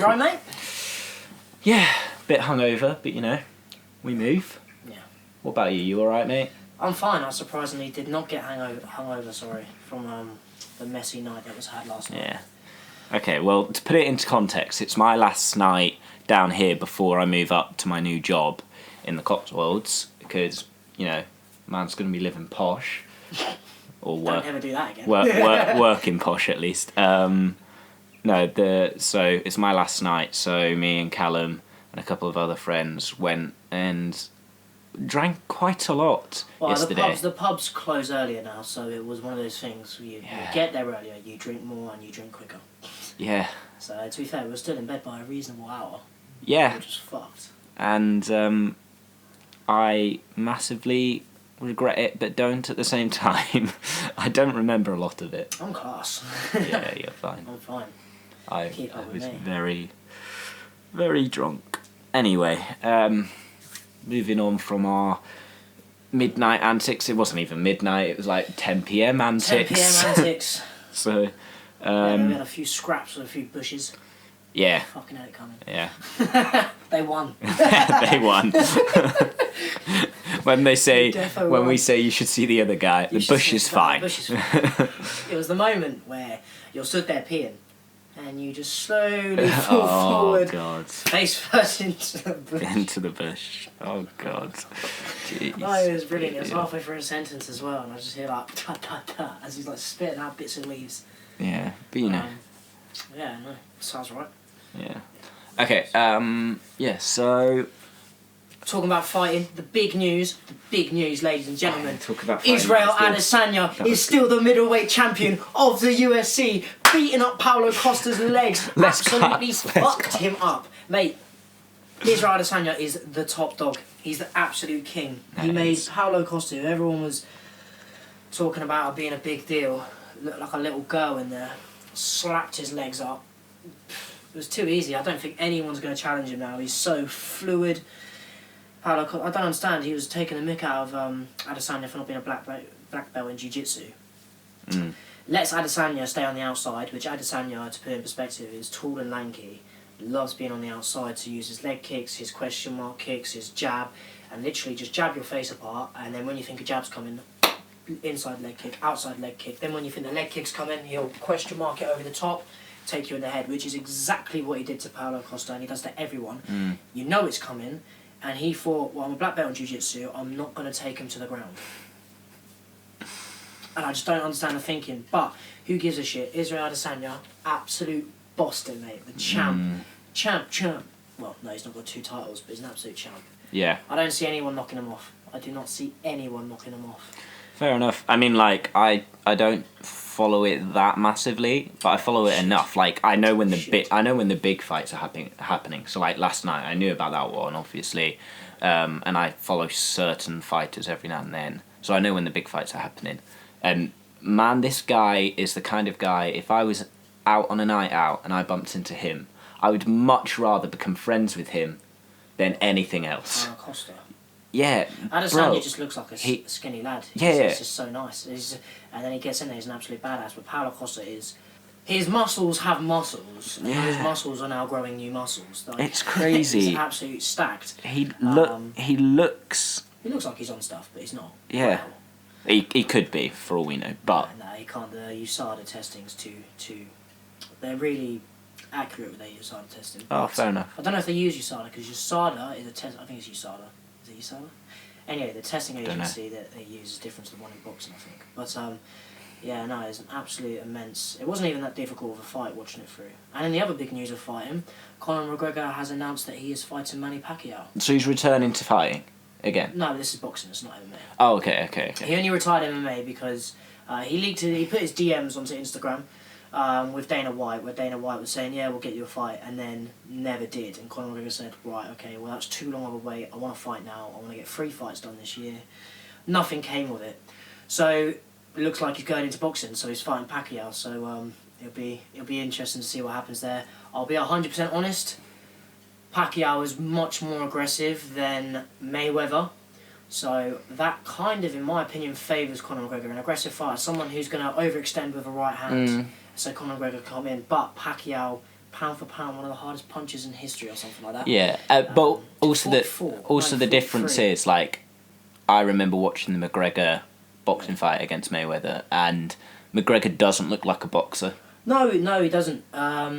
You alright, mate? Yeah, bit hungover, but you know, we move. Yeah. What about you? You alright, mate? I'm fine. I surprisingly did not get hungover, from the messy night that was had last night. Yeah. Okay, well, to put it into context, it's my last night down here before I move up to my new job in the Cotswolds, because, you know, man's going to be living posh. Or Don't ever do that again. working posh, at least. So it's my last night, so me and Callum and a couple of other friends went and drank quite a lot yesterday. The pubs close earlier now, so it was one of those things where you get there earlier, you drink more and you drink quicker. Yeah. So to be fair, we were still in bed by a reasonable hour. Yeah. Which was fucked. And I massively regret it, but don't at the same time. I don't remember a lot of it. I'm class. Yeah, you're fine. I'm fine. I was me. very, very drunk. Anyway, moving on from our midnight antics. It wasn't even midnight, it was like 10 p.m. antics. 10 p.m. antics. So, we had a few scraps with a few bushes. Yeah. Fucking had it coming. Yeah. They won. They won. When we say won. you should see the other guy, the bush is fine. It was the moment where you're stood there peeing and you just slowly fall forward, God. face first into the bush. Into the bush. Oh God. Jeez. No, it was brilliant. It was halfway through a sentence as well, and I just hear like ta ta ta as he's like spitting out bits of leaves. Yeah, but you know. Yeah, no, sounds right. Yeah. Okay. Yeah. So. Talking about fighting, the big news, ladies and gentlemen. Talk about fighting. Israel Adesanya is still the middleweight champion of the UFC, beating up Paulo Costa's legs. Absolutely fucked him up. Mate, Israel Adesanya is the top dog. He's the absolute king. He made Paulo Costa, who everyone was talking about being a big deal, look like a little girl in there, slapped his legs up. It was too easy. I don't think anyone's going to challenge him now. He's so fluid. Paulo, I don't understand. He was taking a mick out of Adesanya for not being a black belt in jiu-jitsu. Lets Adesanya stay on the outside, which Adesanya, to put in perspective, is tall and lanky. Loves being on the outside to use his leg kicks, his question mark kicks, his jab, and literally just jab your face apart. And then when you think a jab's coming, inside leg kick, outside leg kick. Then when you think the leg kick's coming, he'll question mark it over the top, take you in the head, which is exactly what he did to Paulo Costa, and he does to everyone. You know it's coming. And he thought, well, I'm a black belt in jiu-jitsu, I'm not going to take him to the ground. And I just don't understand the thinking. But who gives a shit? Israel Adesanya, absolute Boston, mate. The champ. Champ. Well, no, he's not got 2 titles, but he's an absolute champ. Yeah. I don't see anyone knocking him off. I do not see anyone knocking him off. Fair enough. I mean, like, I don't follow it that massively, but I follow it enough. Like, I know when the big fights are happening. So, like, last night I knew about that one, obviously, and I follow certain fighters every now and then. So I know when the big fights are happening. And man, this guy is the kind of guy. If I was out on a night out and I bumped into him, I would much rather become friends with him than anything else. Costa. Yeah, Adesanya just looks like a skinny lad. He's just so nice. And then he gets in there, he's an absolute badass. But Paulo Costa is... His muscles have muscles. Yeah. And his muscles are now growing new muscles. Like, it's crazy. He's absolutely stacked. He looks... He looks like he's on stuff, but he's not. Yeah. Well, he could be, for all we know, but... No, he can't. The USADA testing's too... They're really accurate with their USADA testing. Oh, fair enough. I don't know if they use USADA, because USADA is a test... I think it's USADA. Anyway, the testing agency that they use is different to the one in boxing, I think. But yeah, no, it's an absolute immense... It wasn't even that difficult of a fight watching it through. And in the other big news of fighting, Conor McGregor has announced that he is fighting Manny Pacquiao. So he's returning to fighting again? No, this is boxing, it's not MMA. Oh, okay. He only retired MMA because he put his DMs onto Instagram with Dana White, where Dana White was saying, yeah, we'll get you a fight, and then never did. And Conor McGregor said, right, okay, well, that's too long of a wait. I want to fight now. I want to get 3 fights done this year. Nothing came of it. So it looks like he's going into boxing, so he's fighting Pacquiao. So it'll be interesting to see what happens there. I'll be 100% honest. Pacquiao is much more aggressive than Mayweather. So that kind of, in my opinion, favours Conor McGregor. An aggressive fighter, someone who's going to overextend with a right hand. So Conor McGregor come in, but Pacquiao pound for pound one of the hardest punches in history or something like that. Yeah, but also the 94, difference is, like, I remember watching the McGregor boxing fight against Mayweather, and McGregor doesn't look like a boxer. No, he doesn't.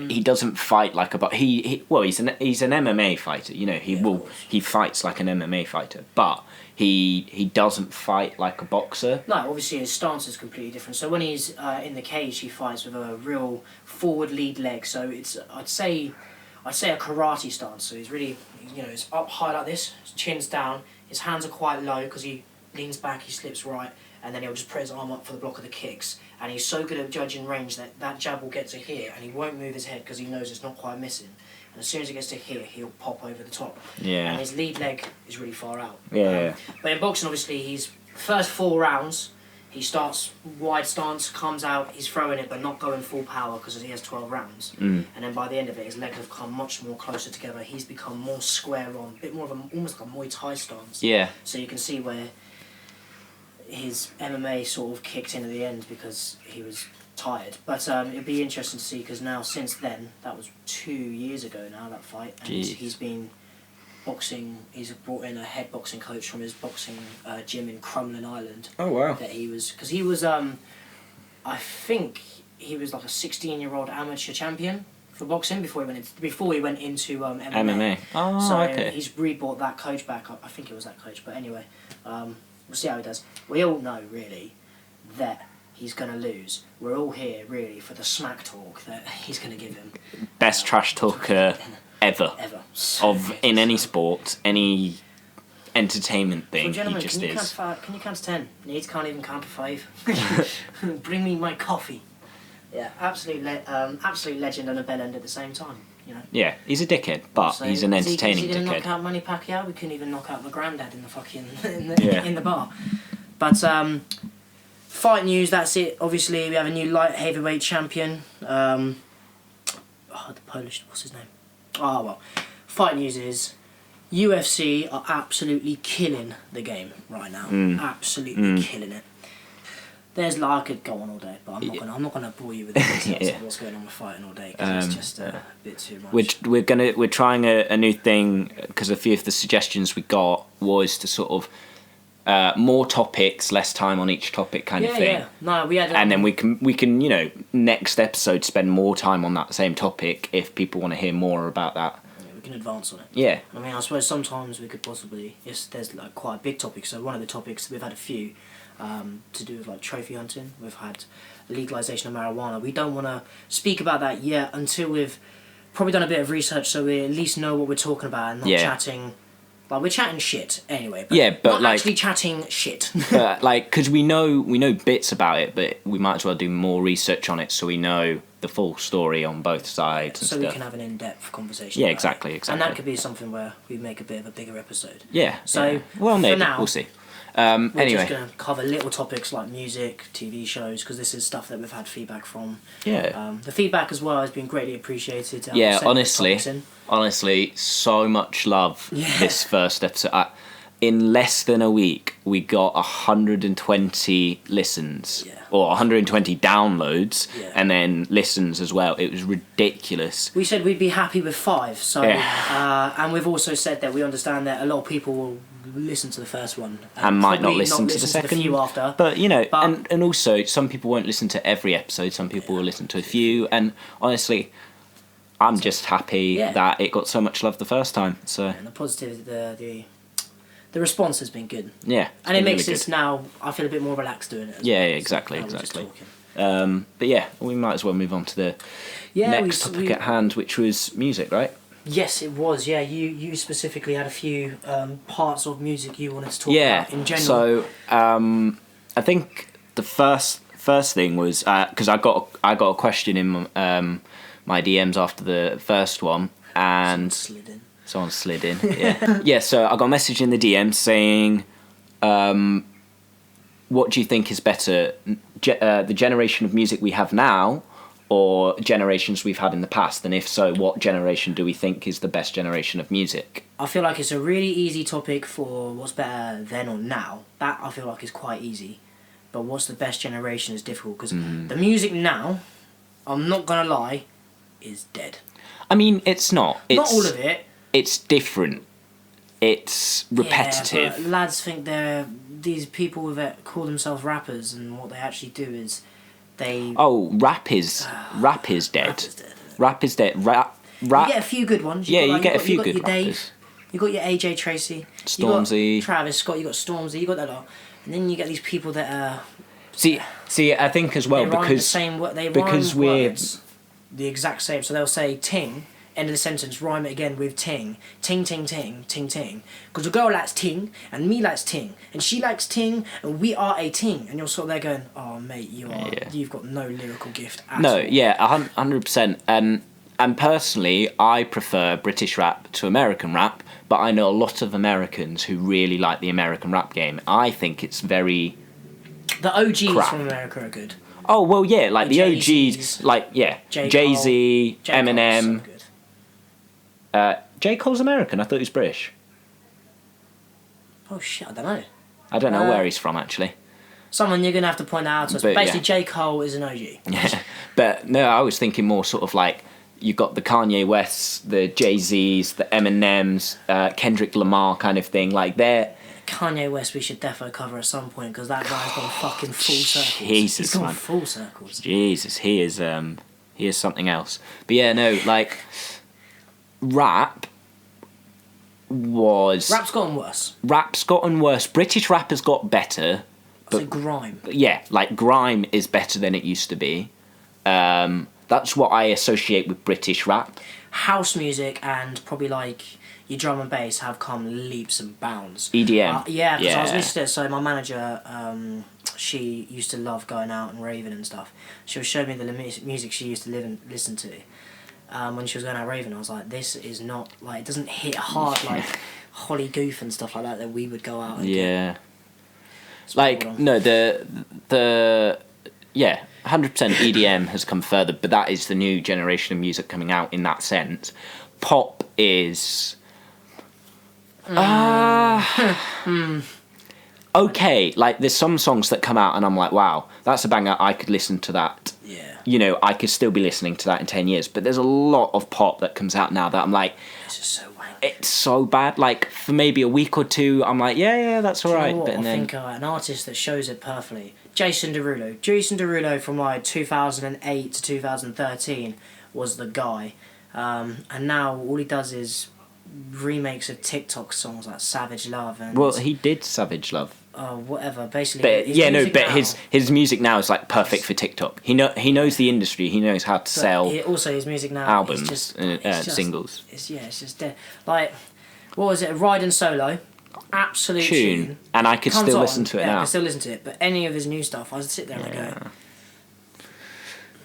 He doesn't fight like a boxer. He's an MMA fighter. You know, he fights like an MMA fighter, but he doesn't fight like a boxer. No, obviously his stance is completely different. So when he's in the cage, he fights with a real forward lead leg. So it's I'd say a karate stance. So he's really, you know, it's up high like this, his chin's down, his hands are quite low because he leans back, he slips right, and then he'll just put his arm up for the block of the kicks. And he's so good at judging range that jab will get to here, and he won't move his head because he knows it's not quite missing. And as soon as it gets to here, he'll pop over the top. Yeah. And his lead leg is really far out. Yeah. But in boxing, obviously, he's first 4 rounds, he starts wide stance, comes out, he's throwing it, but not going full power because he has 12 rounds. And then by the end of it, his legs have come much more closer together. He's become more square on, a bit more of almost like a Muay Thai stance. Yeah. So you can see where his MMA sort of kicked in at the end because he was tired. But it'd be interesting to see because now, since then, that was 2 years ago now, that fight, and he's been boxing. He's brought in a head boxing coach from his boxing gym in Crumlin Island. Oh wow! That he was, because he was, I think he was like a 16-year-old amateur champion for boxing before he went into MMA. MMA. Oh, so okay. He's re-brought that coach back. I think it was that coach, but anyway, we'll see how he does. We all know really that he's going to lose. We're all here really for the smack talk that he's going to give him. Best trash talker ever. So in any sport, any entertainment thing. So, gentlemen, he just is. Can you count to 10? Needs can't even count to 5. Bring me my coffee. Yeah, absolute legend and a bellend at the same time. You know. Yeah, he's a dickhead, but So he's an entertaining is he gonna dickhead. knock out Manny Pacquiao? We couldn't even knock out my granddad in the fucking Yeah. in the bar. But fight news. That's it. Obviously, we have a new light heavyweight champion. The Polish. What's his name? Oh well. Fight news is UFC are absolutely killing the game right now. Absolutely killing it. I could go on all day, but I'm not gonna bore you with the details of what's going on with fighting all day because it's just a bit too much. We're trying a new thing because a few of the suggestions we got was to sort of more topics, less time on each topic kind of thing. Yeah. No, we had. And then we can you know, next episode spend more time on that same topic if people want to hear more about that. Yeah, we can advance on it. Yeah. I mean, I suppose sometimes we could possibly. Yes, there's like quite a big topic. So one of the topics we've had a few. To do with like trophy hunting. We've had legalisation of marijuana. We don't want to speak about that yet until we've probably done a bit of research so we at least know what we're talking about and not chatting. Like, we're chatting shit anyway. But but not like, actually chatting shit. But like, because we know bits about it, but we might as well do more research on it so we know the full story on both sides. So and we stuff. can have an in-depth conversation. Yeah, about exactly. it. And that could be something where we make a bit of a bigger episode. Yeah. So well, maybe for now, we'll see. We're anyway, just going to cover little topics like music, TV shows, because this is stuff that we've had feedback from. Yeah. The feedback as well has been greatly appreciated. Yeah, honestly, so much love this first episode. In less than a week, we got 120 listens, or 120 downloads, and then listens as well. It was ridiculous. We said we'd be happy with 5, so and we've also said that we understand that a lot of people will listen to the first one and might not listen to the second. To the few after. But you know, and also some people won't listen to every episode. Some people will listen to a few, and honestly, I'm just happy that it got so much love the first time. So and the positivity, the response has been good. Yeah, and it makes us now. I feel a bit more relaxed doing it. Exactly. But yeah, we might as well move on to the next topic at hand, which was music, right? Yes, it was. Yeah, you specifically had a few parts of music you wanted to talk about in general. So I think the first thing was because I got a question in my DMs after the first one, and someone slid in. Yeah. So I got a message in the DM saying, "What do you think is better, the generation of music we have now, or generations we've had in the past? And if so, what generation do we think is the best generation of music?" I feel like it's a really easy topic for what's better then or now. That I feel like is quite easy. But what's the best generation is difficult because the music now, I'm not gonna lie, is dead. I mean, it's not. It's, not all of it. It's different. It's repetitive. Yeah, but lads think they're these people that call themselves rappers, and what they actually do is they. Oh, rap is dead. Rap is dead. Rap. You get a few good ones. You get a few good rappers. Dave, you got your AJ Tracy, Stormzy, you got Travis Scott, you got Stormzy, you got that lot, and then you get these people that are. See, I think as well because we're the exact same. So they'll say ting, end of the sentence, rhyme it again with ting, ting ting ting ting ting. Because the girl likes ting, and me likes ting, and she likes ting, and we are a ting. And you're sort of there going, oh mate, you've got no lyrical gift at all. No, yeah, 100%. And personally, I prefer British rap to American rap, but I know a lot of Americans who really like the American rap game. I think it's very... The OGs crap. from America are good. Oh, well, yeah, like the OGs, like, yeah, Jay-Z, Eminem... J. Cole's American, I thought he was British. Oh shit, I don't know. I don't know where he's from, actually. Someone you're going to have to point that out to us. But basically, J. Cole is an OG. Yeah, but no, I was thinking more sort of like... You've got the Kanye Wests, the Jay-Z's, the Eminems, Kendrick Lamar kind of thing. Like, they're... Kanye West we should defo cover at some point, because that guy's gone fucking full circles. Jesus, He's gone man. full circles. Jesus, he is something else. But yeah, no, like... Rap's gotten worse. Rap's gotten worse. British rap has got better. But grime. Yeah, like grime is better than it used to be. That's what I associate with British rap. House music and probably like your drum and bass have come leaps and bounds. EDM. Yeah, because I was listening to it. So my manager, she used to love going out and raving and stuff. She would show me the music she used to listen to. When she was going out raving, I was like, this is not, like, it doesn't hit hard like Holly Goof and stuff like that we would go out and yeah. Like, no, the 100% EDM has come further, but that is the new generation of music coming out in that sense. Pop is... okay, like, there's some songs that come out and I'm like, wow, that's a banger, I could listen to that. Yeah. You know, I could still be listening to that in 10 years, but there's a lot of pop that comes out now that I'm like... It's just so wank. It's so bad, like, for maybe a week or two, I'm like, yeah, that's alright. But then... I think an artist that shows it perfectly, Jason Derulo from like 2008 to 2013 was the guy, and now all he does is remakes of TikTok songs like Savage Love and... Well, he did Savage Love. Whatever, basically. But his music now is like perfect for TikTok. He knows the industry. He knows how to sell. Also, his music now albums, singles. It's just dead. Like, what was it? Riding Solo, absolute tune. And I could still listen to it now. I can still listen to it. But any of his new stuff, I would sit there and go.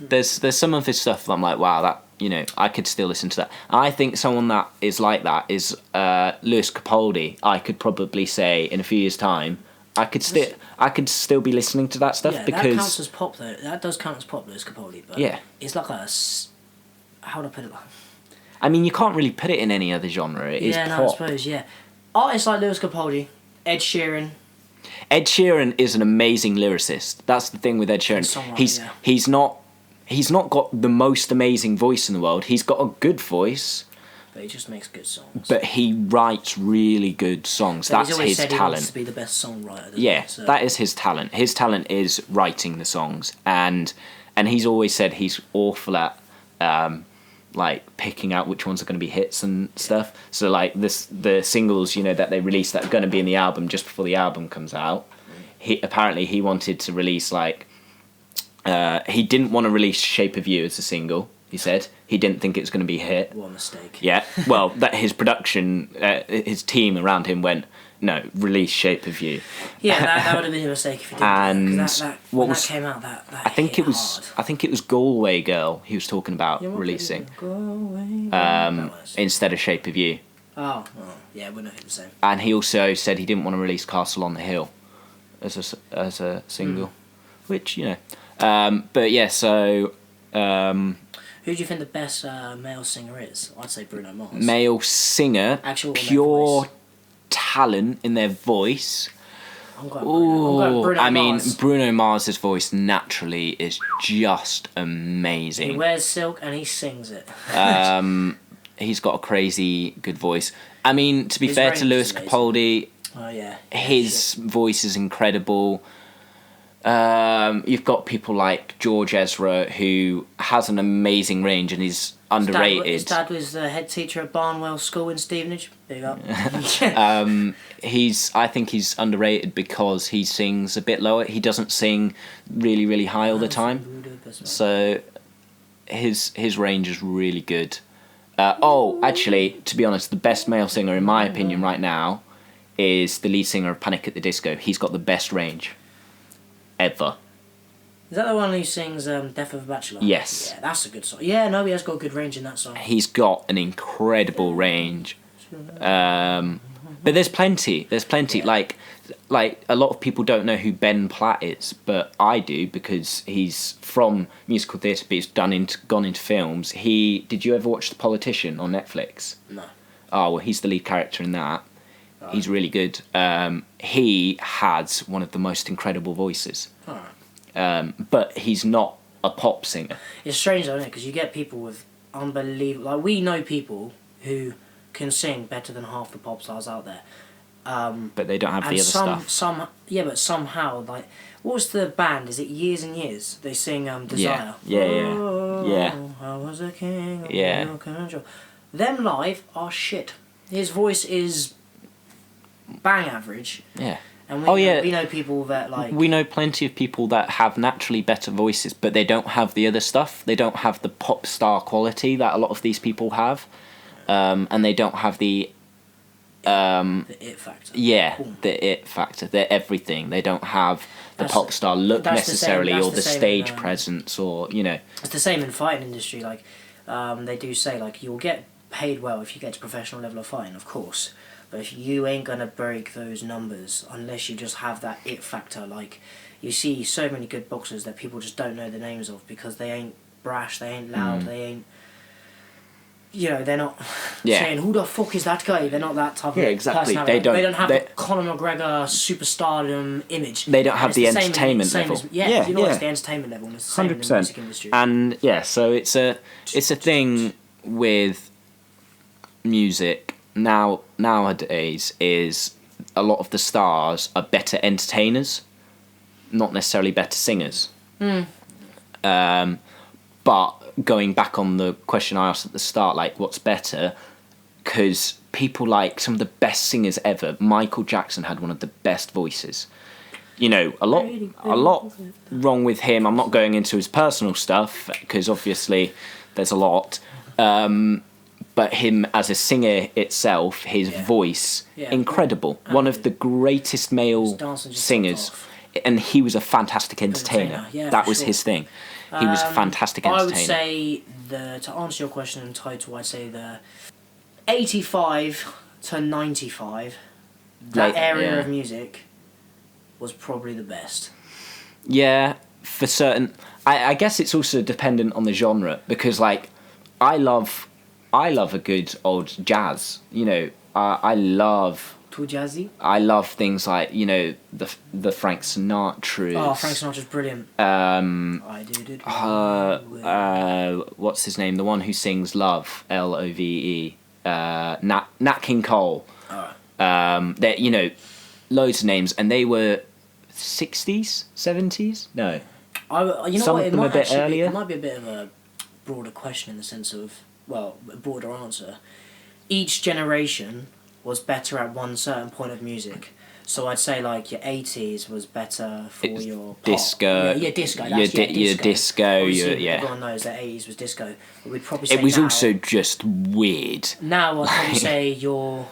There's some of his stuff that I'm like, wow, that, you know, I could still listen to that. I think someone that is like that is Lewis Capaldi. I could probably say in a few years' time, I could still be listening to that stuff because that counts as pop though. That does count as pop, Lewis Capaldi. But it's like how would I put it? I mean, you can't really put it in any other genre. It is pop. I suppose. Yeah, artists like Lewis Capaldi, Ed Sheeran. Ed Sheeran is an amazing lyricist. That's the thing with Ed Sheeran. He's not got the most amazing voice in the world. He's got a good voice. But he just makes good songs. But he writes really good songs. That's his talent. He wants to be the best songwriter. Yeah, that is his talent. His talent is writing the songs, and he's always said he's awful at like picking out which ones are going to be hits and stuff. So like the singles, you know, that they release that are going to be in the album just before the album comes out. He wanted to release like he didn't want to release "Shape of You" as a single. He said he didn't think it was going to be a hit. What a mistake. Yeah, well, that his production, his team around him went, no, release "Shape of You." Yeah, that would have been a mistake if he didn't. And when that came out, that I think hit it was hard. I think it was Galway Girl he was talking about releasing instead of "Shape of You." Oh, yeah, it wouldn't have hit the same. And he also said he didn't want to release "Castle on the Hill" as a single, which, you know, but yeah, so. Who do you think the best male singer is? I'd say Bruno Mars. Male singer, Actual pure talent in their voice. I'm going Bruno I mean, Mars. Bruno Mars's voice naturally is just amazing. He wears silk and he sings it. He's got a crazy good voice. I mean, to be His fair to range Lewis is amazing. Capaldi, Oh yeah. his voice is incredible. You've got people like George Ezra, who has an amazing range and is underrated. His dad was the head teacher at Barnwell School in Stevenage. Big up. I think he's underrated because he sings a bit lower. He doesn't sing really, really high all the time. So his range is really good. Actually, to be honest, the best male singer, in my opinion, right now, is the lead singer of Panic at the Disco. He's got the best range ever. Is that the one who sings Death of a Bachelor? Yes. Yeah, that's a good song. Yeah, no, he has got a good range in that song. He's got an incredible range. But there's plenty. Yeah. Like a lot of people don't know who Ben Platt is, but I do because he's from musical theatre, but he's gone into films. Did you ever watch The Politician on Netflix? No. Oh well, he's the lead character in that. Right. He's really good. He has one of the most incredible voices. Right. But he's not a pop singer. It's strange, though, isn't it? Because you get people with unbelievable... Like, we know people who can sing better than half the pop stars out there. But they don't have the other stuff. But somehow, like... What was the band? Is it Years and Years? They sing Desire. Yeah. I was a king of Yeah. control. Them live are shit. His voice is bang average. Yeah. And we know people that like... We know plenty of people that have naturally better voices, but they don't have the other stuff. They don't have the pop star quality that a lot of these people have. And they don't have the it factor. Yeah, the it factor. They're everything. They don't have the pop star look necessarily, or the stage presence, or, you know. It's the same in fighting industry. Like, they do say, like, you'll get paid well if you get to professional level of fighting, of course. But if you ain't gonna break those numbers unless you just have that it factor. Like, you see so many good boxers that people just don't know the names of because they ain't brash, they ain't loud, they ain't... You know, they're not saying, who the fuck is that guy? They're not that type of exactly. personality. They don't have the Conor McGregor superstardom image. They don't have the entertainment level. It's the entertainment level. It's the same in the music industry. And so it's a thing with music nowadays is a lot of the stars are better entertainers, not necessarily better singers. But going back on the question I asked at the start, like, what's better? Because people like some of the best singers ever. Michael Jackson had one of the best voices. You know, a lot wrong with him. I'm not going into his personal stuff because obviously there's a lot. But him as a singer itself, his voice, incredible. One of the greatest male singers. And he was a fantastic entertainer. That was his thing. He was a fantastic entertainer. I would say, to answer your question in total, I'd say the 85 to 95, that area of music was probably the best. Yeah, for certain. I guess it's also dependent on the genre, because, like, I love a good old jazz. You know, I love... Too jazzy? I love things like, you know, the Frank Sinatra. Oh, Frank Sinatra's brilliant. I did it. What's his name? The one who sings Love, Love. Nat King Cole. They're, you know, loads of names, and they were 60s, 70s? No. Some of them a bit earlier. It might be a bit of a broader question in the sense of, well, a broader answer. Each generation was better at one certain point of music. So I'd say, like, your 80s was better for your pop. Disco. Yeah, disco. Your disco. Everyone knows that 80s was disco. But we'd probably say it was now, also just weird. Now I'd probably say your...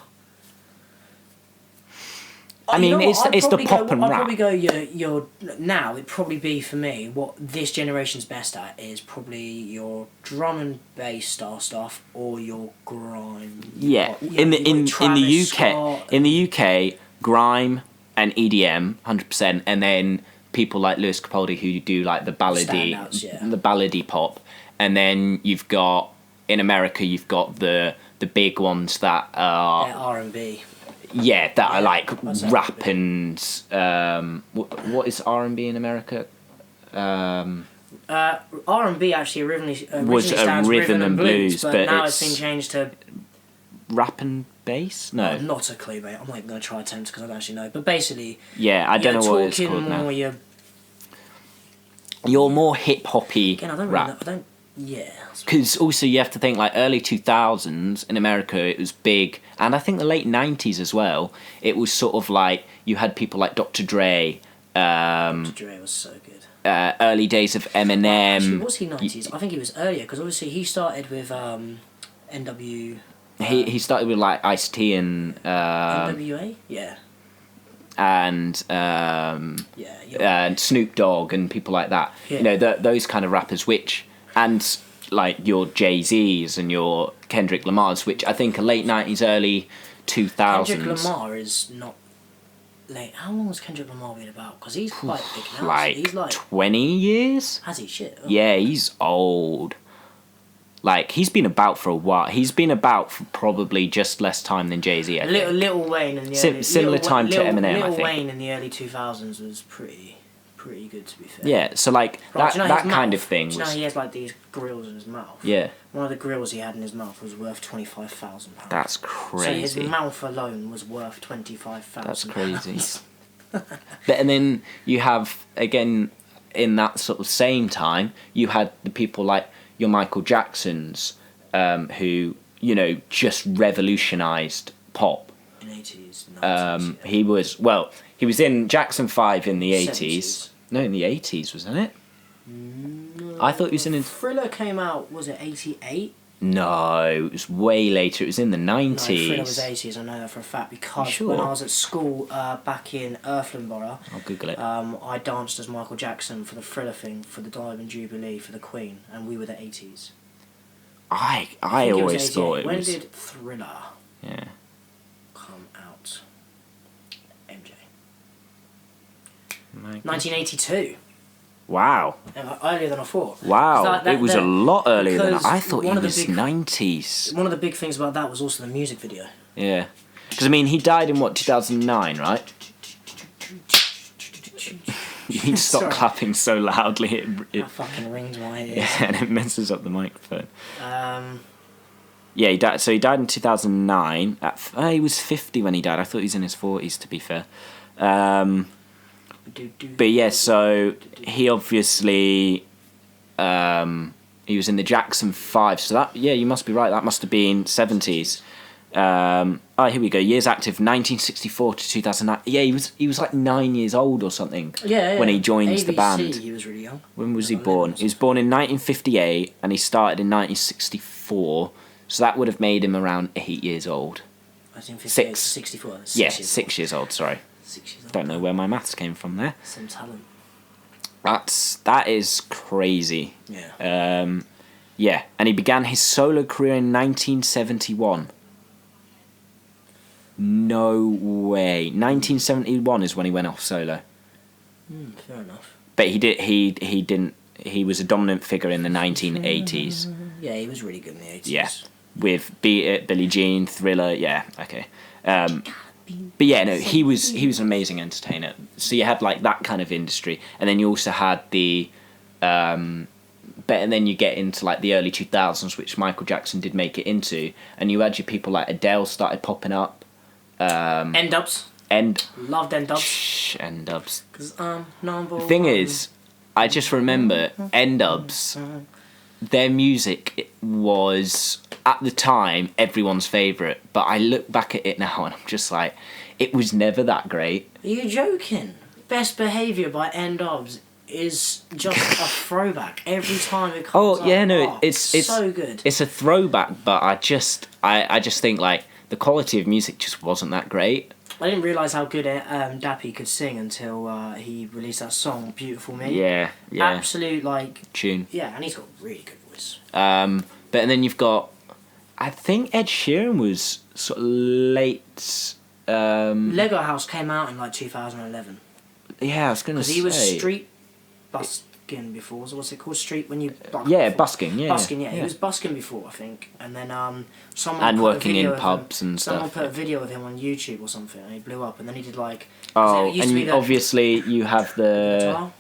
I mean, it's the pop and rap. I'd probably go your now. It'd probably be for me what this generation's best at is probably your drum and bass style stuff or your grime. Yeah, in the UK, grime and EDM, 100%, and then people like Lewis Capaldi who do like the ballady pop, and then you've got in America you've got the big ones that are R&B. Yeah, that are like I'd say rap and what is R&B in America? R&B actually originally Was stands rhythm and blues, but now it's it's been changed to rap and bass. No, not a clue, mate. I'm not even going to try attempt because I don't actually know. But basically, yeah, I don't know what it's called more, now. You're more hip hoppy Again, I don't rap. really know. I don't. Yeah. Because also you have to think like early 2000s in America it was big, and I think the late 90s as well. It was sort of like you had people like Dr. Dre. Dr. Dre was so good. Early days of Eminem. Actually, was he 90s? I think he was earlier because obviously he started with NW. He started with like Ice-T and NWA. Yeah. And Snoop Dogg and people like that. Yeah. You know, those kind of rappers, which and like your Jay-Z's and your Kendrick Lamar's, which I think are late 90s, early 2000s. Kendrick Lamar is not late. How long has Kendrick Lamar been about? Because he's quite big now. Like, he's like 20 years? Has he? Shit. Oh. Yeah, he's old. Like, he's been about for a while. He's been about for probably just less time than Jay-Z, I think. Lil Wayne in the Similar time to Eminem, I think. Lil Wayne in the early 2000s was pretty good, to be fair. Yeah, so like Right, do you know that his kind mouth? of thing Do you know was. he has like these grills in his mouth? Yeah, One of the grills he had in his mouth was worth £25,000. that's So crazy. his mouth alone was worth £25,000. That's crazy. And then you have, again, in that sort of same time, you had the people like your Michael Jacksons, who, you know, just revolutionised pop. In 80s, 90s. Yeah. He was in Jackson 5 in the 80s. 70s. No, in the 80s, wasn't it? No. I thought he was in... Thriller came out, was it 88? No, it was way later. It was in the 90s. No, Thriller was 80s, I know that for a fact, because sure? when I was at school back in Earthland Borough, I'll Google it. I danced as Michael Jackson for the Thriller thing, for the Diamond Jubilee, for the Queen, and we were the 80s. I think it was always 88. thought it when was... did Thriller Yeah. come out? MJ. 1982. 1982. Wow. Earlier than I thought. Wow, it was a lot earlier than I thought. He one of the was big- 90s. One of the big things about that was also the music video. Yeah. Because, I mean, he died in, 2009, right? You need to stop Sorry. clapping so loudly. That fucking rings my ears. Yeah, and it messes up the microphone. Um, Yeah, he died. So he died in 2009. He was 50 when he died. I thought he was in his 40s, to be fair. But yeah, so he obviously he was in the Jackson 5. So that, yeah, you must be right. That must have been 70s. Here we go. Years active, 1964 to 2009. Yeah, he was like 9 years old or something. yeah. When he joined ABC, the band. He was really young. When was he born? He was born in 1958 and he started in 1964. So that would have made him around 8 years old. I think 6. 64. Yeah, 6 years old, sorry. 6 years old. Don't know where my maths came from there. Some talent. That is crazy. Yeah. Yeah, and he began his solo career in 1971. No way. 1971 is when he went off solo. Fair enough. But he didn't. He was a dominant figure in the 1980s. Yeah, he was really good in the 80s. Yeah, with Beat It, Billie Jean, Thriller. Yeah, okay. But yeah, no, he was an amazing entertainer. So you had like that kind of industry, and then you also had the, and then you get into like the early 2000s, which Michael Jackson did make it into, and you had your people like Adele started popping up. N-Dubs. Loved N-Dubs. N-Dubs. Because number The thing one. is, I just remember N-Dubs. Their music was at the time everyone's favourite, but I look back at it now and I'm just like, it was never that great. Are you joking? Best Behaviour by N-Dubs is just a throwback every time it comes up. Oh yeah, no, it's so good. It's a throwback, but I just think like the quality of music just wasn't that great. I didn't realise how good Dappy could sing until he released that song, Beautiful Me. Yeah. Absolute, like... Tune. Yeah, and he's got a really good voice. But and then you've got, I think Ed Sheeran was sort of late... Lego House came out in like 2011. Yeah, I was going to say... Because he was Street busking before. So what's it called? Street when you buck Yeah, before. busking. Yeah, Busking. Yeah, yeah. he was busking before, I think. And then someone And put working a video in of pubs him, and someone stuff. put a video of him on YouTube or something, and he blew up. And then he did like. Oh, it used to be and the obviously you have guitar.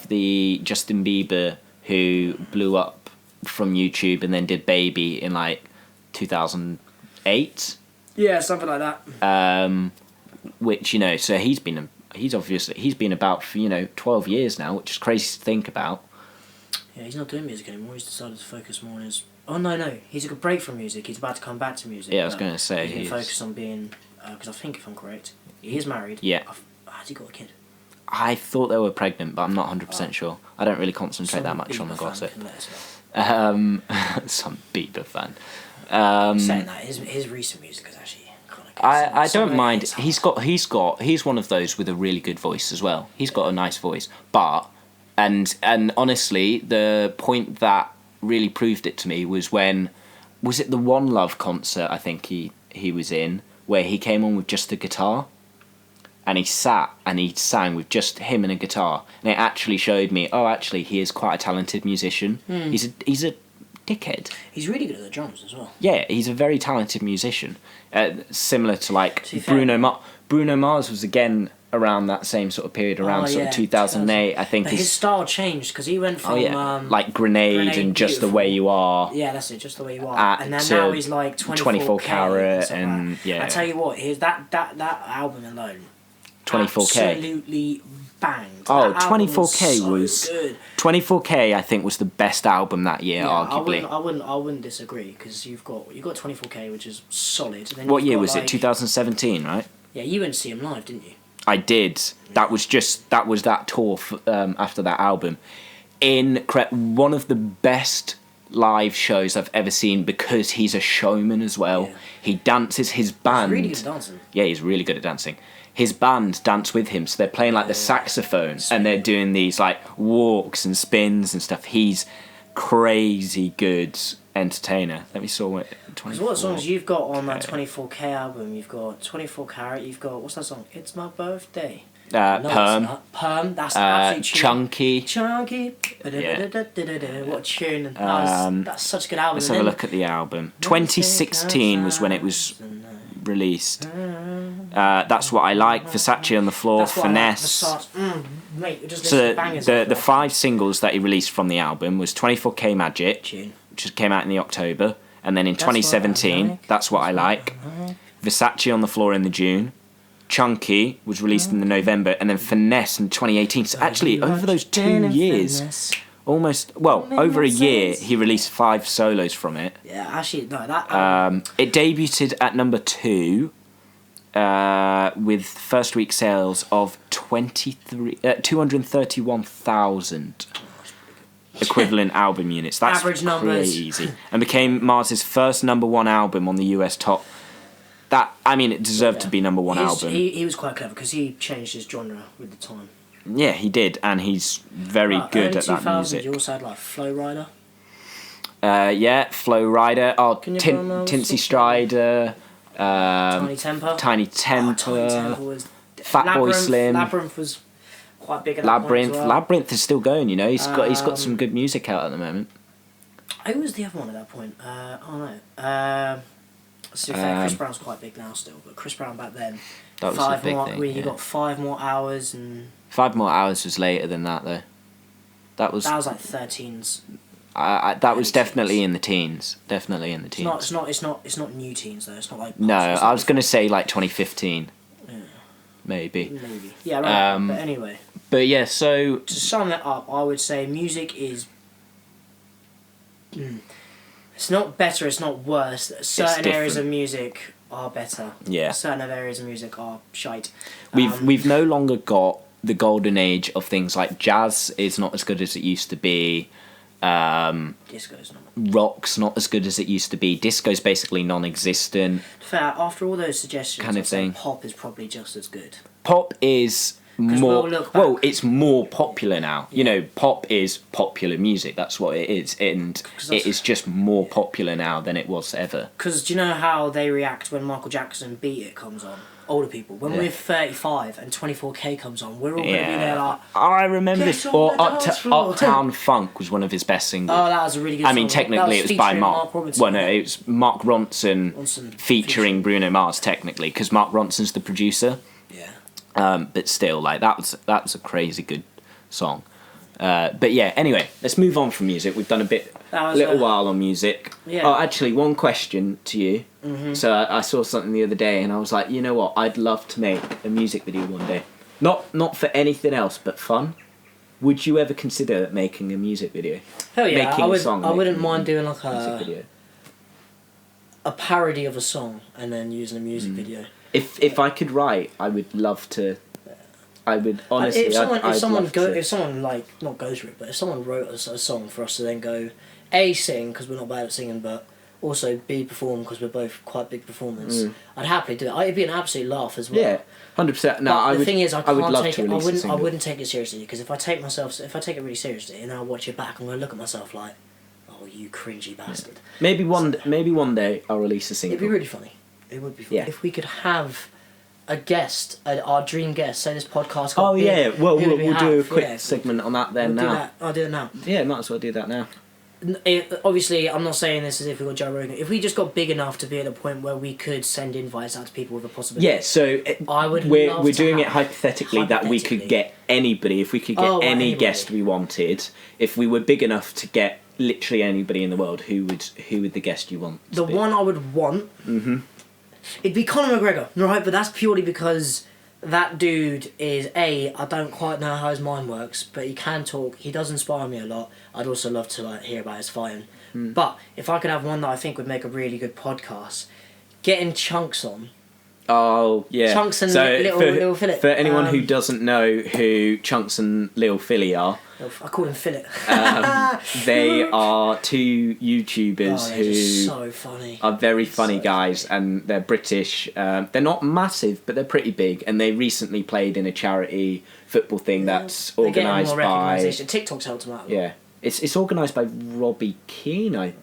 the Justin Bieber who blew up from YouTube and then did Baby in like 2008. Yeah, something like that. Which, you know, so he's been about for 12 years now, which is crazy to think about. Yeah, he's not doing music anymore. He's decided to focus more on his. Oh no, he took a break from music. He's about to come back to music. Yeah, I was going to say he's going to focus on being. Because I think, if I'm correct, he is married. Yeah. Has he got a kid? I thought they were pregnant, but I'm not 100% sure. I don't really concentrate that much on the gossip. Some Bieber fan. Saying that, his recent music is actually kind of good. I don't mind. He's one of those with a really good voice as well. He's got a nice voice, but and honestly, the point that really proved it to me was was it the One Love concert? I think he was in, where he came on with just a guitar, and he sat and he sang with just him and a guitar, and it actually showed me, actually he is quite a talented musician. He's a dickhead. He's really good at the drums as well. Yeah, he's a very talented musician. Similar to like To be Bruno fair- Mars. Bruno Mars was again around that same sort of period, around sort of 2008. I think But his style changed because he went from like Grenade and Just the Way You Are. Yeah, that's it. Just the way you are. And then now he's like 24 Carat and yeah. I tell you what, here's that album alone. 24K. Absolutely banged. Oh, That album 24K was so good. 24K. I think was the best album that year, Yeah, arguably. I wouldn't disagree because you've got 24K, which is solid. And then What you've year got, was like, it? 2017, right? Yeah, you went to see him live, didn't you? I did. That was that tour after that album. One of the best live shows I've ever seen because he's a showman as well. Yeah. He dances. His band. He's really good at dancing. Yeah, he's really good at dancing. His band dance with him, so they're playing like the saxophone and they're doing these like walks and spins and stuff. He's crazy good entertainer. Let me see what. Because what songs you've got on that 24K album? You've got 24 Carat. You've got what's that song? It's My Birthday. No, it's Perm. not. Perm. That's absolutely Chunky. Chunky. Yeah. What a tune! That's such a good album. Let's have a look at the album. 2016 was when it was released. That's What I Like, Versace on the Floor, That's what Finesse. I like, Versace. Mate, you're just So listening to bangers. the 5 singles that he released from the album was 24K Magic, Tune. which came out in the October, and then in That's What I 2017, Like. That's What I Like, Versace on the Floor in the June, Chunky was released in the November, and then Finesse in 2018. So actually, over those 2 years, over a year, he released 5 solos from it. Yeah, actually, no, that album. It debuted at number 2 with first week sales of 231,000 equivalent album units. That's Average numbers. crazy. And became Mars's first number 1 album on the US top. It deserved to be number 1 album. He was quite clever because he changed his genre with the time. Yeah, he did, and he's very good early at that 2000s, music. You also had like Flow Rider. Flow Rider, Can you remember Tinsy Strider, Tiny Temper. Tiny Tiny Temper, Temper was. Fatboy Slim. Labyrinth was quite big at that Labyrinth. point as well. Labyrinth is still going. He's got some good music out at the moment. Who was the other one at that point? To be fair, Chris Brown's quite big now still, but Chris Brown back then. That was a big thing. You got 5 more hours and. 5 More Hours was later than that though. That was like 13s. that was definitely in the teens. Definitely in the teens. It's not new teens though. It's not like. No, I was gonna say like 2015. Yeah. Maybe. Yeah, right. But anyway. But yeah, so To sum that up, I would say music is. It's not better. It's not worse. Certain areas of different. music are better. Yeah. Certain areas of music are shite. we've no longer got the golden age of things like jazz is not as good as it used to be. Disco's not. Rock's not as good as it used to be. Disco's basically non-existent. Fair. After all those suggestions, Kind of I'd say thing. pop is probably just as good. Pop is more. Look back. Well, it's more popular now. You know, pop is popular music. That's what it is, and it is just more popular now than it was ever. Because do you know how they react when Michael Jackson "Beat It" comes on? Older people. When we're 35 and 24K comes on, we're all going to be there like... I remember this. Or dance floor. Uptown Funk was one of his best singles. Oh, that was a really good song. I mean, technically it was by Mark Ronson. Well, no, it was Mark Ronson featuring Bruno Mars, technically, because Mark Ronson's the producer. Yeah. But still, like, that was a crazy good song. But yeah, anyway, let's move on from music. We've done a little while on music. Yeah. Oh, actually, one question to you. Mm-hmm. So I saw something the other day, and I was like, you know what? I'd love to make a music video one day. Not for anything else, but fun. Would you ever consider making a music video? Hell yeah, Making a song, I wouldn't mind doing like music video. a parody of a song and then using a music video. If I could write, I would love to. I would honestly. If someone like not goes for it, but if someone wrote us a song for us to then go, A, sing because we're not bad at singing, but also B, perform because we're both quite big performers. I'd happily do it. It'd be an absolute laugh as well. Yeah, 100%. No, but the thing is, I can't take it. I I wouldn't take it seriously because if I take it really seriously and then I watch it back, I'm gonna look at myself like, oh, you cringy bastard. Maybe one day I'll release a single. It'd be really funny. It would be funny Yeah. if we could have a guest, our dream guest. Say this podcast. Oh big, yeah, well who would we'll we do a have? quick segment on that then now. I'll do it now. Yeah, might as well do that now. Obviously, I'm not saying this as if we got Joe Rogan. If we just got big enough to be at a point where we could send invites out to people with a possibility. Yeah, so we're doing it hypothetically that we could get anybody. If we could get any guest we wanted, if we were big enough to get literally anybody in the world, who would the guest you want? The one I would want. It'd be Conor McGregor, right? But that's purely because that dude is I don't quite know how his mind works, but he can talk. He does inspire me a lot. I'd also love to hear about his fighting. But if I could have one that I think would make a really good podcast, getting Chunks on. Oh yeah, Chunks and Little Philip. For anyone who doesn't know who Chunks and Lil Philly are, I call him Philip. they are two YouTubers who so funny. Are very funny guys, and they're British. They're not massive, but they're pretty big. And they recently played in a charity football thing that's organised by. TikTok's helped them out. Yeah, it's organised by Robbie Keane. I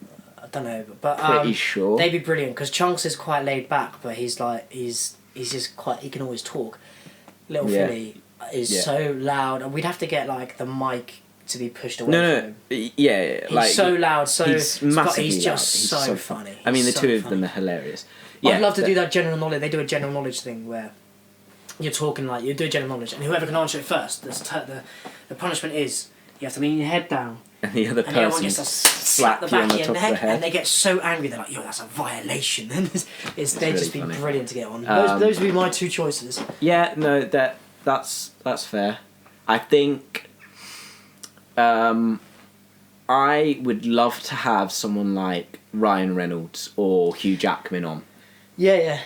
don't know, but pretty sure they'd be brilliant because Chunks is quite laid back, but he's just quite. He can always talk. Little Philly is so loud, and we'd have to get like the mic to be pushed away from him. Yeah, he's so loud, he's massively he's just loud. so funny. I mean, the two of them are hilarious. I'd love to do that general knowledge. They do a general knowledge thing where you're talking like you do general knowledge, and whoever can answer it first, the punishment is you have to lean your head down. And the other person everyone gets to slap the back of your neck, and they get so angry they're like, "Yo, that's a violation!" And they'd really just be brilliant to get on. Those would be my two choices. Yeah, no, that's fair. I think I would love to have someone like Ryan Reynolds or Hugh Jackman on. Yeah.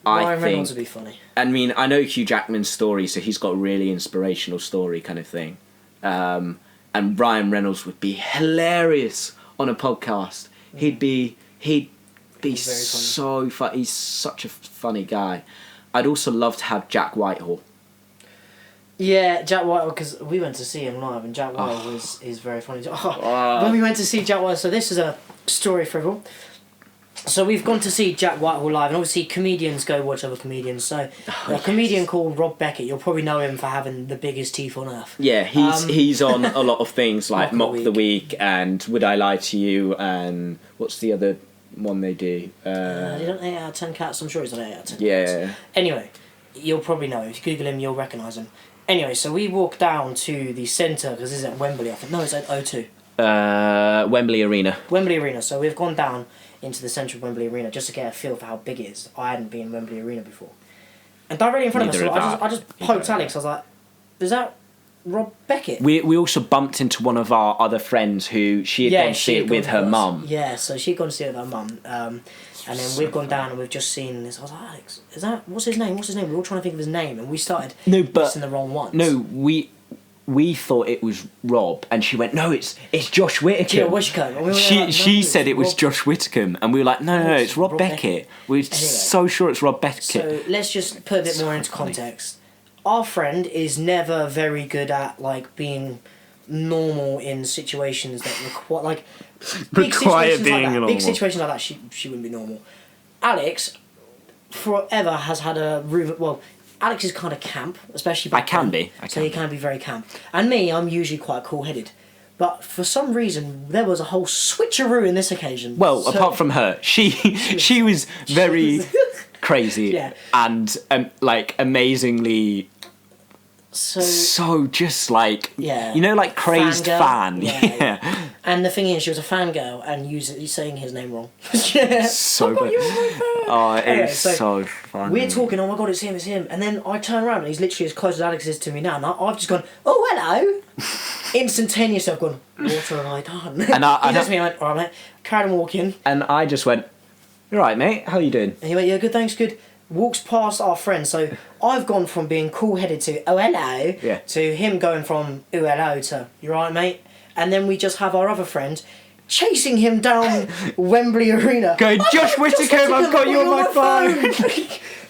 Ryan Reynolds would be funny. I mean, I know Hugh Jackman's story, so he's got a really inspirational story kind of thing. And Ryan Reynolds would be hilarious on a podcast. He'd be so funny. He's such a funny guy. I'd also love to have Jack Whitehall. Yeah, Jack Whitehall, because we went to see him live, and Jack Whitehall is very funny. When we went to see Jack Whitehall, so this is a story for everyone. So we've gone to see Jack Whitehall live, and obviously comedians go watch other comedians. So a comedian called Rob Beckett, you'll probably know him for having the biggest teeth on earth. Yeah, he's on a lot of things like Mock the Week and Would I Lie to You, and what's the other one they do? They don't 8 out of 10 cats. I'm sure he's on 8 out of 10 yeah. cats. Anyway, you'll probably know him. If you Google him, you'll recognise him. Anyway, so we walked down to the centre because this is at Wembley. I think it's at O2. Wembley Arena. Wembley Arena. So we've gone down into the centre of Wembley Arena just to get a feel for how big it is. I hadn't been in Wembley Arena before. And directly in front of us, I just poked Alex. I was like, is that Rob Beckett? We also bumped into one of our other friends who she had gone to see it with her mum. Yeah, so she'd gone to see it with her mum. And then we've gone down and we've just seen this. I was like, Alex, what's his name? We were all trying to think of his name, and we started pressing the wrong ones. No, we thought it was Rob, and she went, "No, it's Josh Whittaker." Yeah, Whittaker. She said it was Josh Whittaker, and we were like, "No, it's Rob Beckett." We're so sure it's Rob Beckett. So let's just put a bit more into context. our friend is never very good at like being normal in situations that require like big situations like that. Big situations like that, she wouldn't be normal. Alex, forever has had a room. Well, Alex is kind of camp, especially back then. So he can be very camp. And me, I'm usually quite cool-headed. But for some reason, there was a whole switcheroo in this occasion. Well, apart from her, she was very crazy and like amazingly. So just like you know, like crazed fan. Yeah. And the thing is, she was a fangirl and you saying his name wrong. So bad. Oh, it's so funny. We're talking. Oh my god, it's him. And then I turn around and he's literally as close as Alex is to me now. And I've just gone, oh hello. Instantaneously, I've gone, what have I done? And he looks at me and went, all right, mate. Carried on walking. And I just went, you right, mate? How you doing? And he went, yeah, good, thanks, good. Walks past our friend, so I've gone from being cool-headed to oh hello to him going from oh hello to you right, mate, and then we just have our other friend chasing him down Wembley Arena. Going, Josh Whittaker, I've got you on my phone.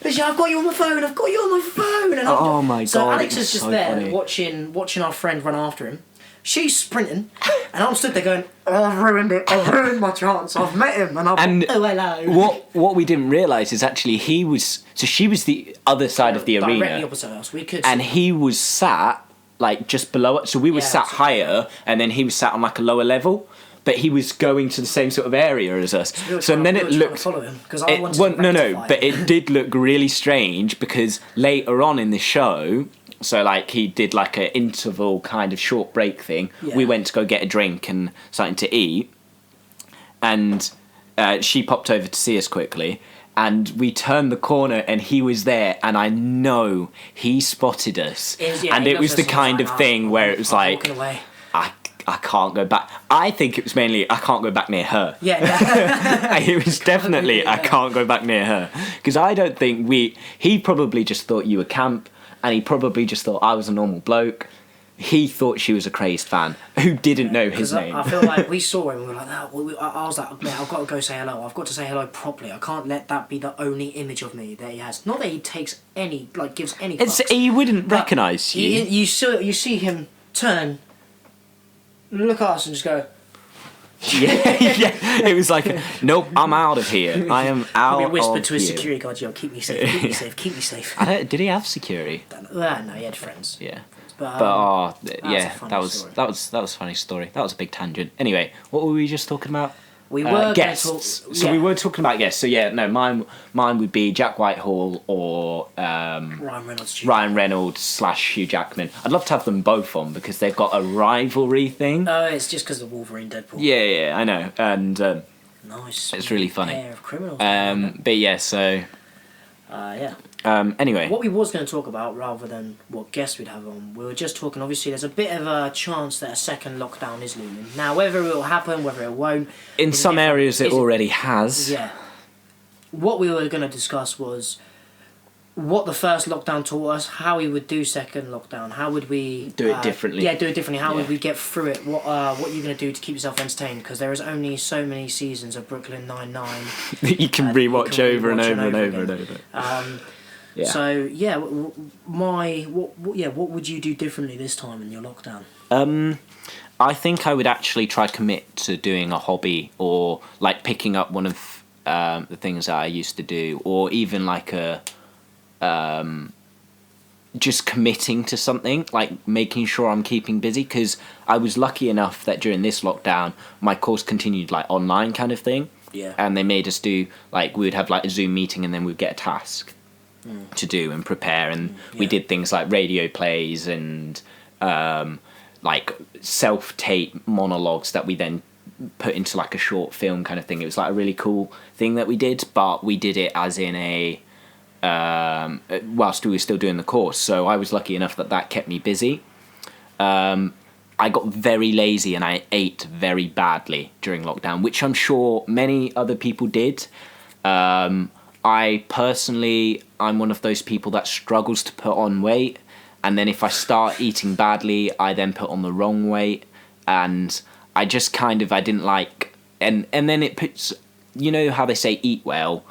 I've got you on my phone. I've got you on my phone. And oh my god! So Alex is just so there funny. watching our friend run after him. She's sprinting, and I'm stood there going, oh, I've ruined it. I've ruined my chance. I've met him, and oh hello. What we didn't realise is actually she was the other side of the arena. Directly opposite us. We could. And he was sat like just below it. So we were sat higher, and then he was sat on like a lower level. But he was going to the same sort of area as us. So then it looked. Follow him, I wanted no. But it did look really strange because later on in the show. So, like, he did, like, an interval kind of short break thing. Yeah. We went to go get a drink and something to eat. And she popped over to see us quickly. And we turned the corner and he was there. And I know he spotted us. And it was the kind of thing where it was like, I can't go back. I think it was mainly, I can't go back near her. Yeah. It was definitely, I can't go back near her. Because I don't think he probably just thought you were camp. And he probably just thought I was a normal bloke. He thought she was a crazed fan who didn't know his name. I feel like we saw him and we were like, no. I was like, mate, I've got to go say hello. I've got to say hello properly. I can't let that be the only image of me that he has. Not that he takes any, like, gives any fucks. He wouldn't recognise you. You see him turn, look at us and just go... yeah. It was like, nope, I'm out of here. I am out of here. Probably whispered to his security guard, yo, keep me safe, keep me safe. Did he have security? No, he had friends. Yeah. But that was a funny story. That was a big tangent. Anyway, what were we just talking about? We were guests. We were talking about guests. So yeah, no, mine would be Jack Whitehall or Ryan Reynolds / Hugh Jackman. I'd love to have them both on because they've got a rivalry thing. Oh, it's just because of Wolverine, Deadpool. Yeah, I know, and nice. It's really funny. Pair of criminals. But yeah, so. Yeah. Anyway. What we was going to talk about, rather than what guests we'd have on, we were just talking, obviously, there's a bit of a chance that a second lockdown is looming. Now, whether it will happen, whether it won't... In some areas it already has. Yeah. What we were going to discuss was what the first lockdown taught us, how we would do second lockdown, how would we... Do it differently. Yeah, do it differently. How would we get through it? What you're going to do to keep yourself entertained? Because there is only so many seasons of Brooklyn Nine-Nine... that you can rewatch over and over and over and over. Yeah. So yeah, what would you do differently this time in your lockdown? I think I would actually try commit to doing a hobby or like picking up one of the things that I used to do, or even like just committing to something, like making sure I'm keeping busy. Because I was lucky enough that during this lockdown, my course continued like online kind of thing. Yeah. And they made us do like we would have like a Zoom meeting and then we'd get a task. To do and prepare, and we did things like radio plays and like self-tape monologues that we then put into like a short film kind of thing. It was like a really cool thing that we did, but we did it as in a whilst we were still doing the course, so I was lucky enough that kept me busy. I got very lazy and I ate very badly during lockdown, which I'm sure many other people did. I personally, I'm one of those people that struggles to put on weight, and then if I start eating badly, I then put on the wrong weight, and I just kind of, I didn't like, and then it puts, you know how they say eat well,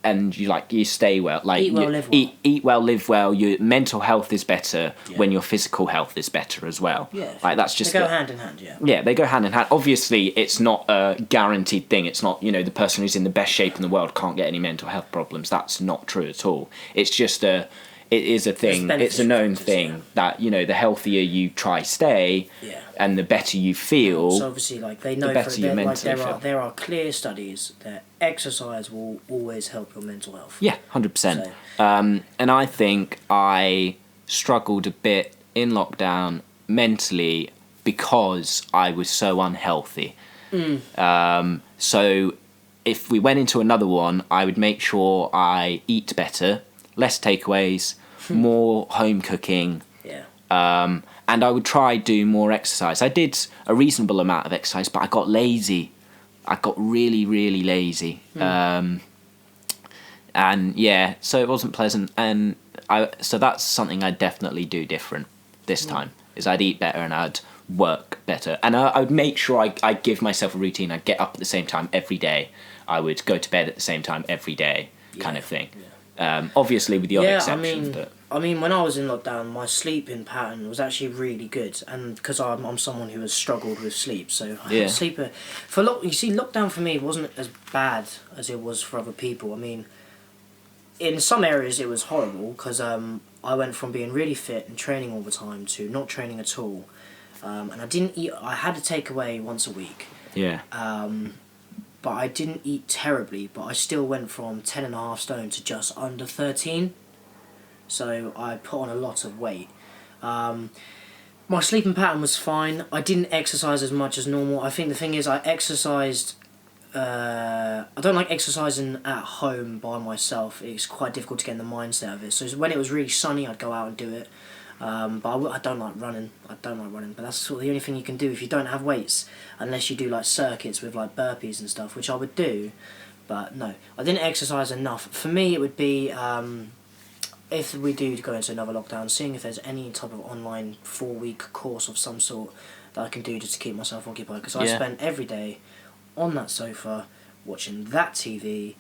and you stay well, like eat well, live well. Eat well, live well. Your mental health is better when your physical health is better as well. Yeah, like that's just they go hand in hand. Yeah. Yeah, they go hand in hand. Obviously, it's not a guaranteed thing. It's not, the person who's in the best shape in the world can't get any mental health problems. That's not true at all. It's just it is a thing. It's a known thing that the healthier you try stay, and the better you feel. So obviously, like they know, the better you mentally feel. There are clear studies that exercise will always help your mental health. Yeah, 100%. And I think I struggled a bit in lockdown mentally because I was so unhealthy. So if we went into another one, I would make sure I eat better, less takeaways, more home cooking. Yeah. And I would try do more exercise. I did a reasonable amount of exercise, but I got lazy. I got really, really lazy. And yeah, so it wasn't pleasant. And so that's something I'd definitely do different this time, is I'd eat better and I'd work better. And I would make sure I give myself a routine. I'd get up at the same time every day. I would go to bed at the same time every day, kind of thing. Yeah. Obviously with the odd exception. I mean, when I was in lockdown, my sleeping pattern was actually really good, and because I'm someone who has struggled with sleep, so sleeper you see, lockdown for me wasn't as bad as it was for other people. I mean, in some areas it was horrible because I went from being really fit and training all the time to not training at all, and I didn't eat. I had a takeaway once a week. Yeah. But I didn't eat terribly, but I still went from 10.5 stone to just under 13. So I put on a lot of weight. My sleeping pattern was fine. I didn't exercise as much as normal. I think the thing is I exercised... I don't like exercising at home by myself. It's quite difficult to get in the mindset of it. So when it was really sunny, I'd go out and do it. But I don't like running. But that's sort of the only thing you can do if you don't have weights, unless you do like circuits with like burpees and stuff, which I would do. But no, I didn't exercise enough. For me, it would be... if we do go into another lockdown, seeing if there's any type of online 4-week course of some sort that I can do just to keep myself occupied. Because I spent every day on that sofa, watching that TV,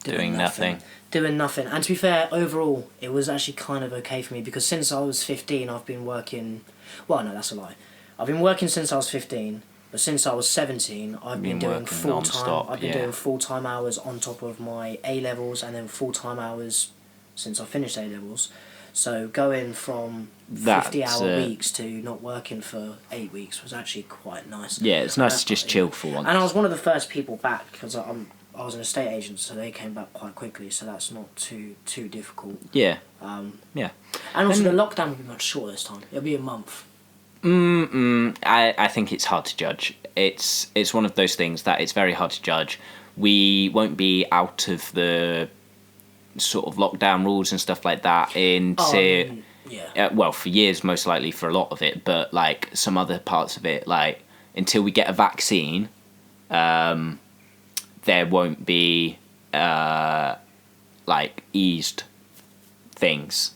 doing nothing. And to be fair, overall, it was actually kind of okay for me, because since I was 15, I've been working... Well, no, that's a lie. I've been working since I was 15, but since I was 17, I've been doing full-time. I've been doing full-time hours on top of my A-levels, and then full-time hours... since I finished A-levels. So going from 50-hour weeks to not working for 8 weeks was actually quite nice. Yeah, it's nice to just chill for once. And I was one of the first people back, because I was an estate agent, so they came back quite quickly, so that's not too difficult. Yeah. Yeah. And also the lockdown will be much shorter this time. It'll be a month. I think it's hard to judge. It's one of those things that it's very hard to judge. We won't be out of the... sort of lockdown rules and stuff like that well, for years most likely, for a lot of it, but like some other parts of it, like until we get a vaccine, there won't be like eased things,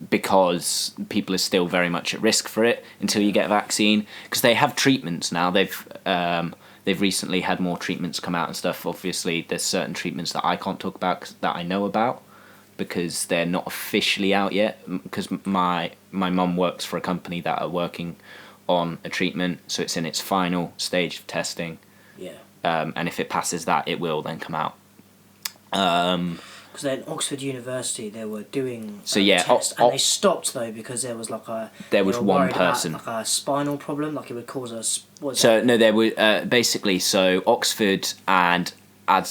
because people are still very much at risk for it until you get a vaccine, because they have treatments now. They've recently had more treatments come out and stuff. Obviously, there's certain treatments that I can't talk about that I know about, because they're not officially out yet. Because my mum works for a company that are working on a treatment, so it's in its final stage of testing. Yeah. And if it passes that, it will then come out. Because at Oxford University, they were doing tests, and they stopped though because there was like there was one person like a spinal problem, like it would cause us. No, there were basically, so Oxford and I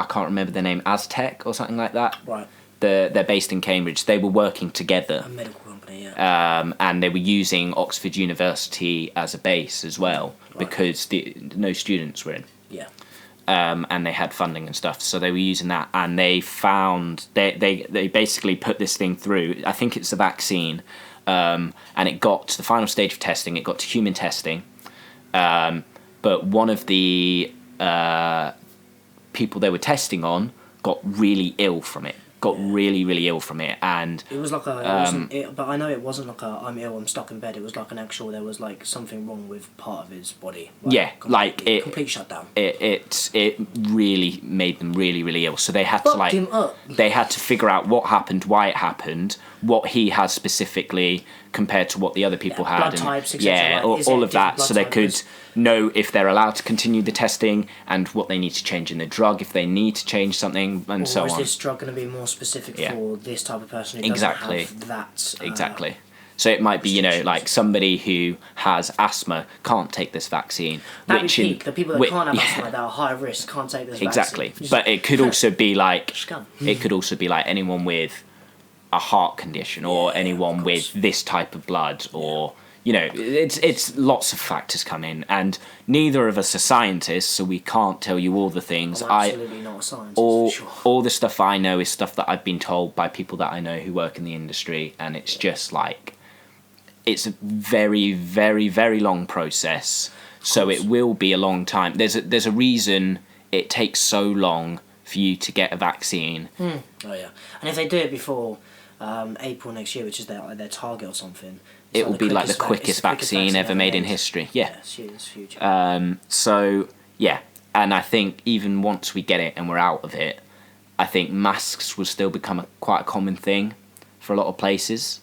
can't remember their name, Aztec or something like that. Right. They're based in Cambridge. They were working together. A medical company, yeah. And they were using Oxford University as a base as well, because no students were in. Yeah. And they had funding and stuff, so they were using that, and they found they basically put this thing through. I think it's a vaccine, and it got to the final stage of testing. It got to human testing, but one of the people they were testing on got really ill from it. got really, really ill from it, and it was like but I know it wasn't like I'm ill, I'm stuck in bed. It was like an actual. There was like something wrong with part of his body. Complete shutdown. It really made them really, really ill. So they had Fucked him up. They had to figure out what happened, why it happened, what he had specifically compared to what the other people had, blood and types, etc. all of that, so they could know if they're allowed to continue the testing and what they need to change in the drug, if they need to change something, and so on. Or is this drug going to be more specific for this type of person who doesn't have that? Exactly. So it might be, like somebody who has asthma can't take this vaccine. That would peak. The people that can't have asthma, that are high risk, can't take this vaccine. Exactly. But it could also be like anyone with a heart condition, or anyone with this type of blood, or it's lots of factors come in, and neither of us are scientists, so we can't tell you all the things. I'm absolutely not a scientist. For sure. All the stuff I know is stuff that I've been told by people that I know who work in the industry, and it's just like, it's a very, very, very long process. So it will be a long time. There's a reason it takes so long for you to get a vaccine. Oh yeah, and if they do it before April next year, which is their target or something, it will be like the quickest vaccine ever made in history. Yeah. It's huge. So yeah, and I think even once we get it and we're out of it, I think masks will still become quite a common thing for a lot of places.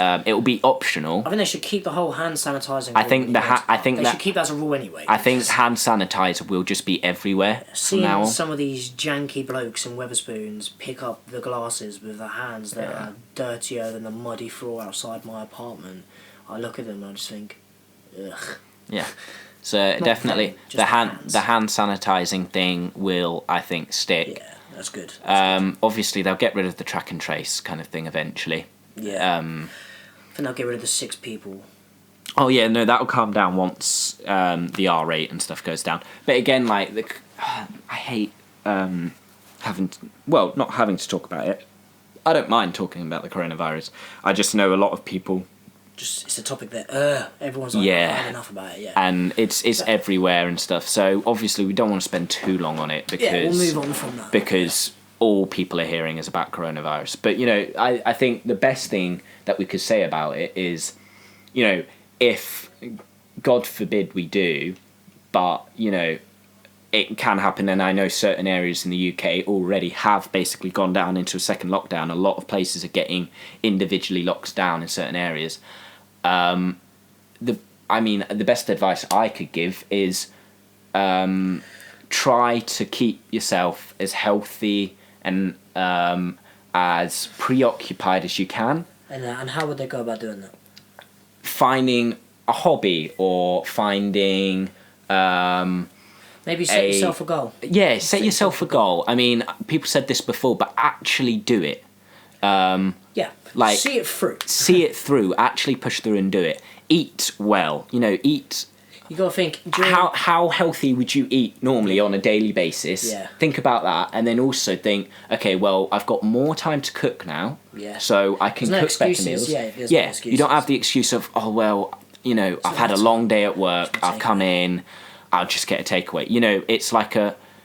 It will be optional. I think they should keep the whole hand sanitizing. I think they should keep that as a rule anyway. I think hand sanitizer will just be everywhere from now on. Seeing some of these janky blokes in Weatherspoons pick up the glasses with their hands that are dirtier than the muddy floor outside my apartment, I look at them and I just think, ugh. Yeah. So definitely the hand sanitizing thing will, I think, stick. Yeah, that's good. Obviously they'll get rid of the track and trace kind of thing eventually. Yeah. I think they'll get rid of the 6 people. Oh yeah, no, that'll calm down once the R rate and stuff goes down. But again, like I hate not having to talk about it. I don't mind talking about the coronavirus. I just know a lot of people. It's a topic that everyone's like, I've had enough about it. Yeah. And it's everywhere and stuff. So obviously we don't want to spend too long on it because we'll move on from that. Because all people are hearing is about coronavirus. But I think the best thing that we could say about it is, if God forbid we do, but it can happen, and I know certain areas in the UK already have basically gone down into a second lockdown. A lot of places are getting individually locked down in certain areas. The best advice I could give is try to keep yourself as healthy and as preoccupied as you can. And how would they go about doing that? Finding a hobby, or finding maybe set yourself a goal. Yeah, set yourself a goal. I mean, people said this before, but actually do it. Like, see it through. See it through. Actually push through and do it. Eat well. Eat. You got to think. How healthy would you eat normally on a daily basis? Yeah. Think about that, and then also think, okay, well, I've got more time to cook now. Yeah. So I can cook better meals. Yeah. You don't have the excuse of, I've had a long day at work. I've come in. I'll just get a takeaway. It's like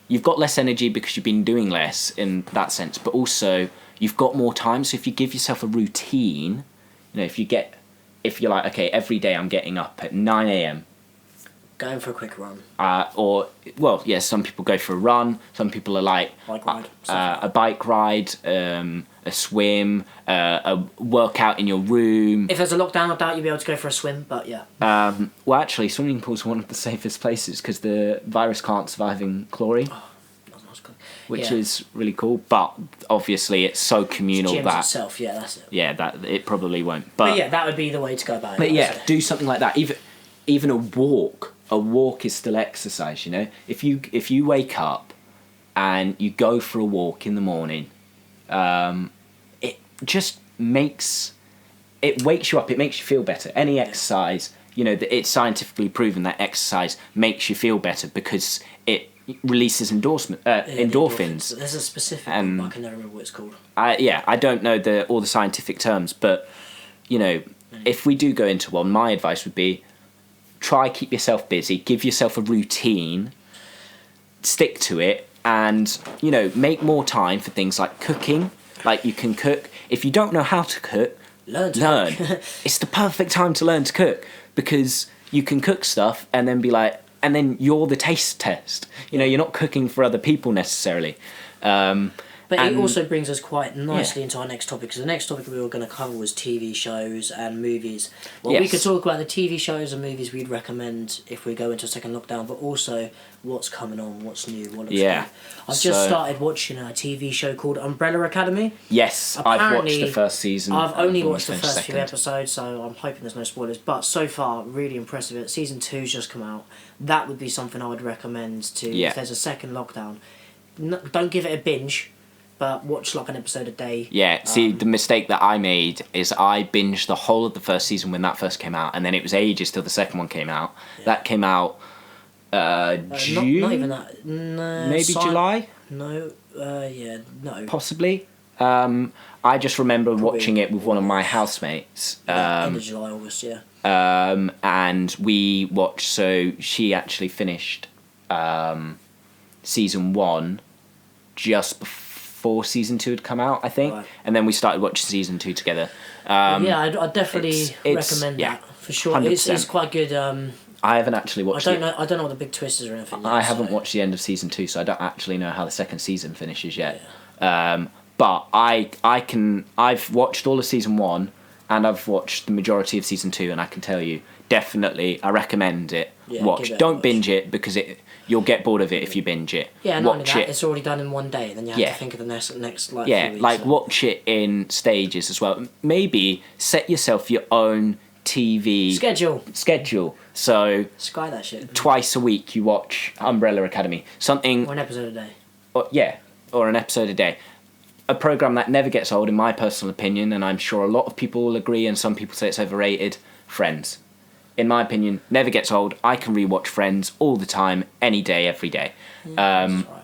you've got less energy because you've been doing less in that sense, but also you've got more time. So if you give yourself a routine, if you're like, okay, every day I'm getting up at 9 a.m. Going for a quick run. Some people go for a run. Some people are like bike ride, a bike ride, a swim, a workout in your room. If there's a lockdown, I doubt you'll be able to go for a swim, but yeah. Actually, swimming pools are one of the safest places because the virus can't survive in chlorine. Oh, that's good. Which is really cool, but obviously it's so communal that itself, that's it. Yeah, that it probably won't. But yeah, that would be the way to go about it. But yeah, do something like that. Even a walk. A walk is still exercise, If you wake up and you go for a walk in the morning, it just wakes you up. It makes you feel better. Any exercise, it's scientifically proven that exercise makes you feel better because it releases endorphins. There's a specific one, I can never remember what it's called. I don't know all the scientific terms, but if we do go into one, my advice would be, try keep yourself busy, give yourself a routine, stick to it, and make more time for things like cooking, Like, you can cook. If you don't know how to cook, learn. It's the perfect time to learn to cook, because you can cook stuff and then be like, and then you're the taste test. You know, you're not cooking for other people necessarily. But it also brings us quite nicely into our next topic, because the next topic we were going to cover was TV shows and movies. Well, we could talk about the TV shows and movies we'd recommend if we go into a second lockdown, but also what's coming on, what's new, what looks good. I've just started watching a TV show called Umbrella Academy. Yes, I've watched the first season. I've only watched the first few episodes, so I'm hoping there's no spoilers. But so far, really impressed with it. Season 2's just come out. That would be something I would recommend to, if there's a second lockdown. Don't give it a binge, but watch like an episode a day. Yeah, see, the mistake that I made is I binged the whole of the first season when that first came out, and then it was ages till the second one came out. That came out June? Not even that. No, maybe July? No, no. Possibly. I just remember watching it with one of my housemates. End of July, August, yeah. And we watched, so she actually finished season 1 just before season 2 had come out, I think. Right. And then we started watching season 2 together. I'd definitely recommend that, for sure. It's quite good. I haven't actually watched I don't know what the big twist is or anything yet, I haven't watched the end of season 2, so I don't actually know how the second season finishes yet. Yeah. But I've watched all of season 1, and I've watched the majority of season 2, and I can tell you, definitely, I recommend it. Watch. Don't binge it, because you'll get bored of it if you binge it. Yeah, not only that, it's already done in one day, and then you have to think of the next few weeks, watch it in stages as well. Maybe set yourself your own TV schedule. So Sky that shit. Twice a week you watch Umbrella Academy. Something. Or an episode a day. Or an episode a day. A program that never gets old, in my personal opinion, and I'm sure a lot of people will agree, and some people say it's overrated. Friends. In my opinion, never gets old. I can rewatch Friends all the time, any day, every day. Yeah, that's right.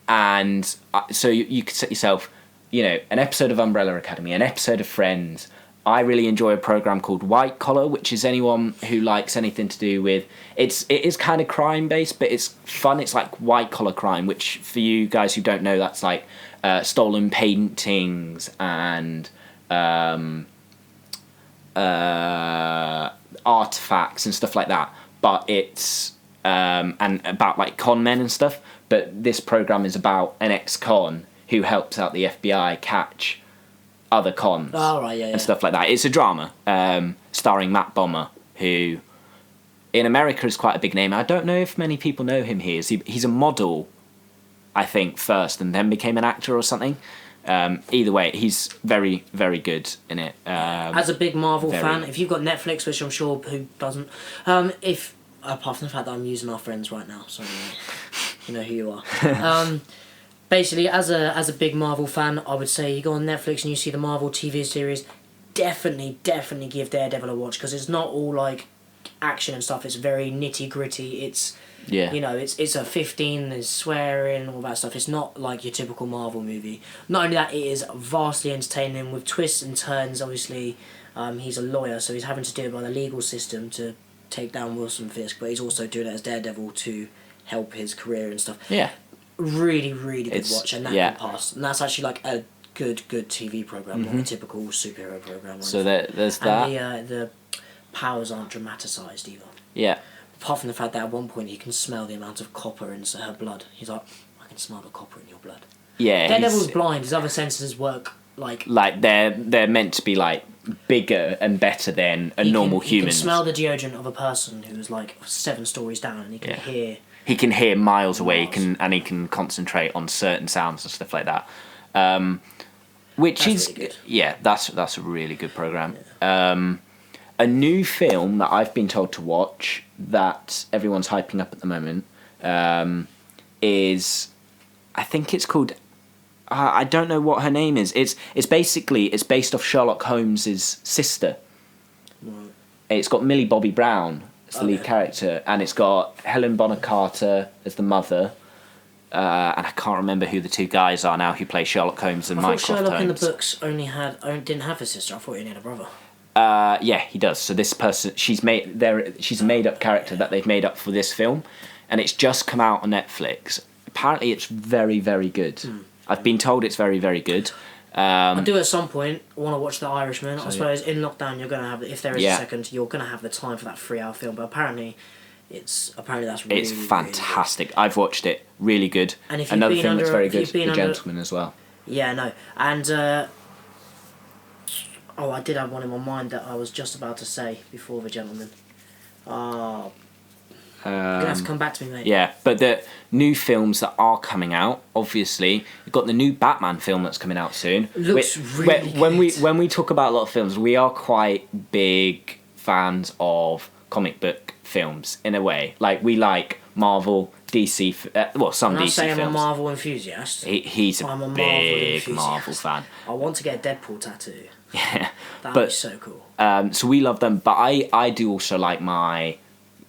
And so you could set yourself, an episode of Umbrella Academy, an episode of Friends. I really enjoy a program called White Collar, which is anyone who likes anything to do with... It is kind of crime-based, but it's fun. It's like white-collar crime, which, for you guys who don't know, that's like stolen paintings and artifacts and stuff like that. But it's... and about, like, con men and stuff. But this program is about an ex-con who helps out the FBI catch other cons and stuff like that. It's a drama starring Matt Bomber, who in America is quite a big name. I don't know if many people know him here. He's a model, I think, first, and then became an actor or something. Either way, he's very, very good in it. As a big Marvel fan, if you've got Netflix, which I'm sure who doesn't, apart from the fact that I'm using our friends right now, so you know who you are. Basically, as a big Marvel fan, I would say you go on Netflix and you see the Marvel TV series, definitely give Daredevil a watch, because it's not all like action and stuff. It's very nitty gritty. It's it's a 15. There's swearing, all that stuff. It's not like your typical Marvel movie. Not only that, it is vastly entertaining with twists and turns. Obviously, he's a lawyer, so he's having to do it by the legal system to take down Wilson Fisk, but he's also doing it as Daredevil to help his career and stuff. Yeah. Really good watch, and that can pass. And that's actually like a good TV program, not a typical superhero program. So there's that. And the powers aren't dramatised either. Yeah. Apart from the fact that at one point he can smell the amount of copper in her blood. He's like, I can smell the copper in your blood. Yeah. Daredevil's blind. His other senses work like they're meant to be like bigger and better than a normal human. He can smell the deodorant of a person who's like 7 stories down, and he can hear. He can hear miles away. He can concentrate on certain sounds and stuff like that. Which is really good. That's a really good program. Yeah. A new film that I've been told to watch that everyone's hyping up at the moment is, I think it's called. I don't know what her name is. It's based off Sherlock Holmes's sister. Right. It's got Millie Bobby Brown as the lead character, and it's got Helen Bonham Carter as the mother, and I can't remember who the 2 guys are now who play Sherlock Holmes and Mycroft Holmes. Sherlock in the books didn't have a sister. I thought he only had a brother. Yeah, he does. So this person, she's a made-up character that they've made up for this film, and it's just come out on Netflix. Apparently, it's very, very good. I've been told it's very, very good. I do at some point want to watch The Irishman. I suppose yeah. in lockdown you're gonna have, if there is a second, you're gonna have the time for that 3-hour film. But apparently that's really, it's fantastic. Really I've watched it. Really good. and if another film that's very good, The Gentleman as well. Yeah, no, and I did have one in my mind that I was just about to say before The Gentleman. Oh, you're gonna have to come back to me, mate. Yeah, but the new films that are coming out, obviously, you've got the new Batman film that's coming out soon. Looks really good. When we talk about a lot of films, we are quite big fans of comic book films in a way. Like, we like Marvel, DC, some when DC I say films. I'm a Marvel enthusiast. He's a big Marvel fan. I want to get a Deadpool tattoo. Yeah, That'd be so cool. So we love them, but I do also like my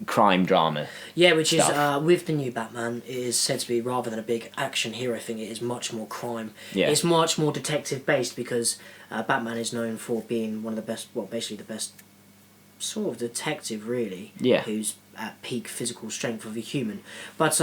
crime drama. Yeah, which stuff. is with the new Batman, it is said to be, rather than a big action hero thing, it is much more crime. Yeah. It's much more detective based because Batman is known for being one of the best, basically the best sort of detective, really. Yeah. Who's at peak physical strength of a human. But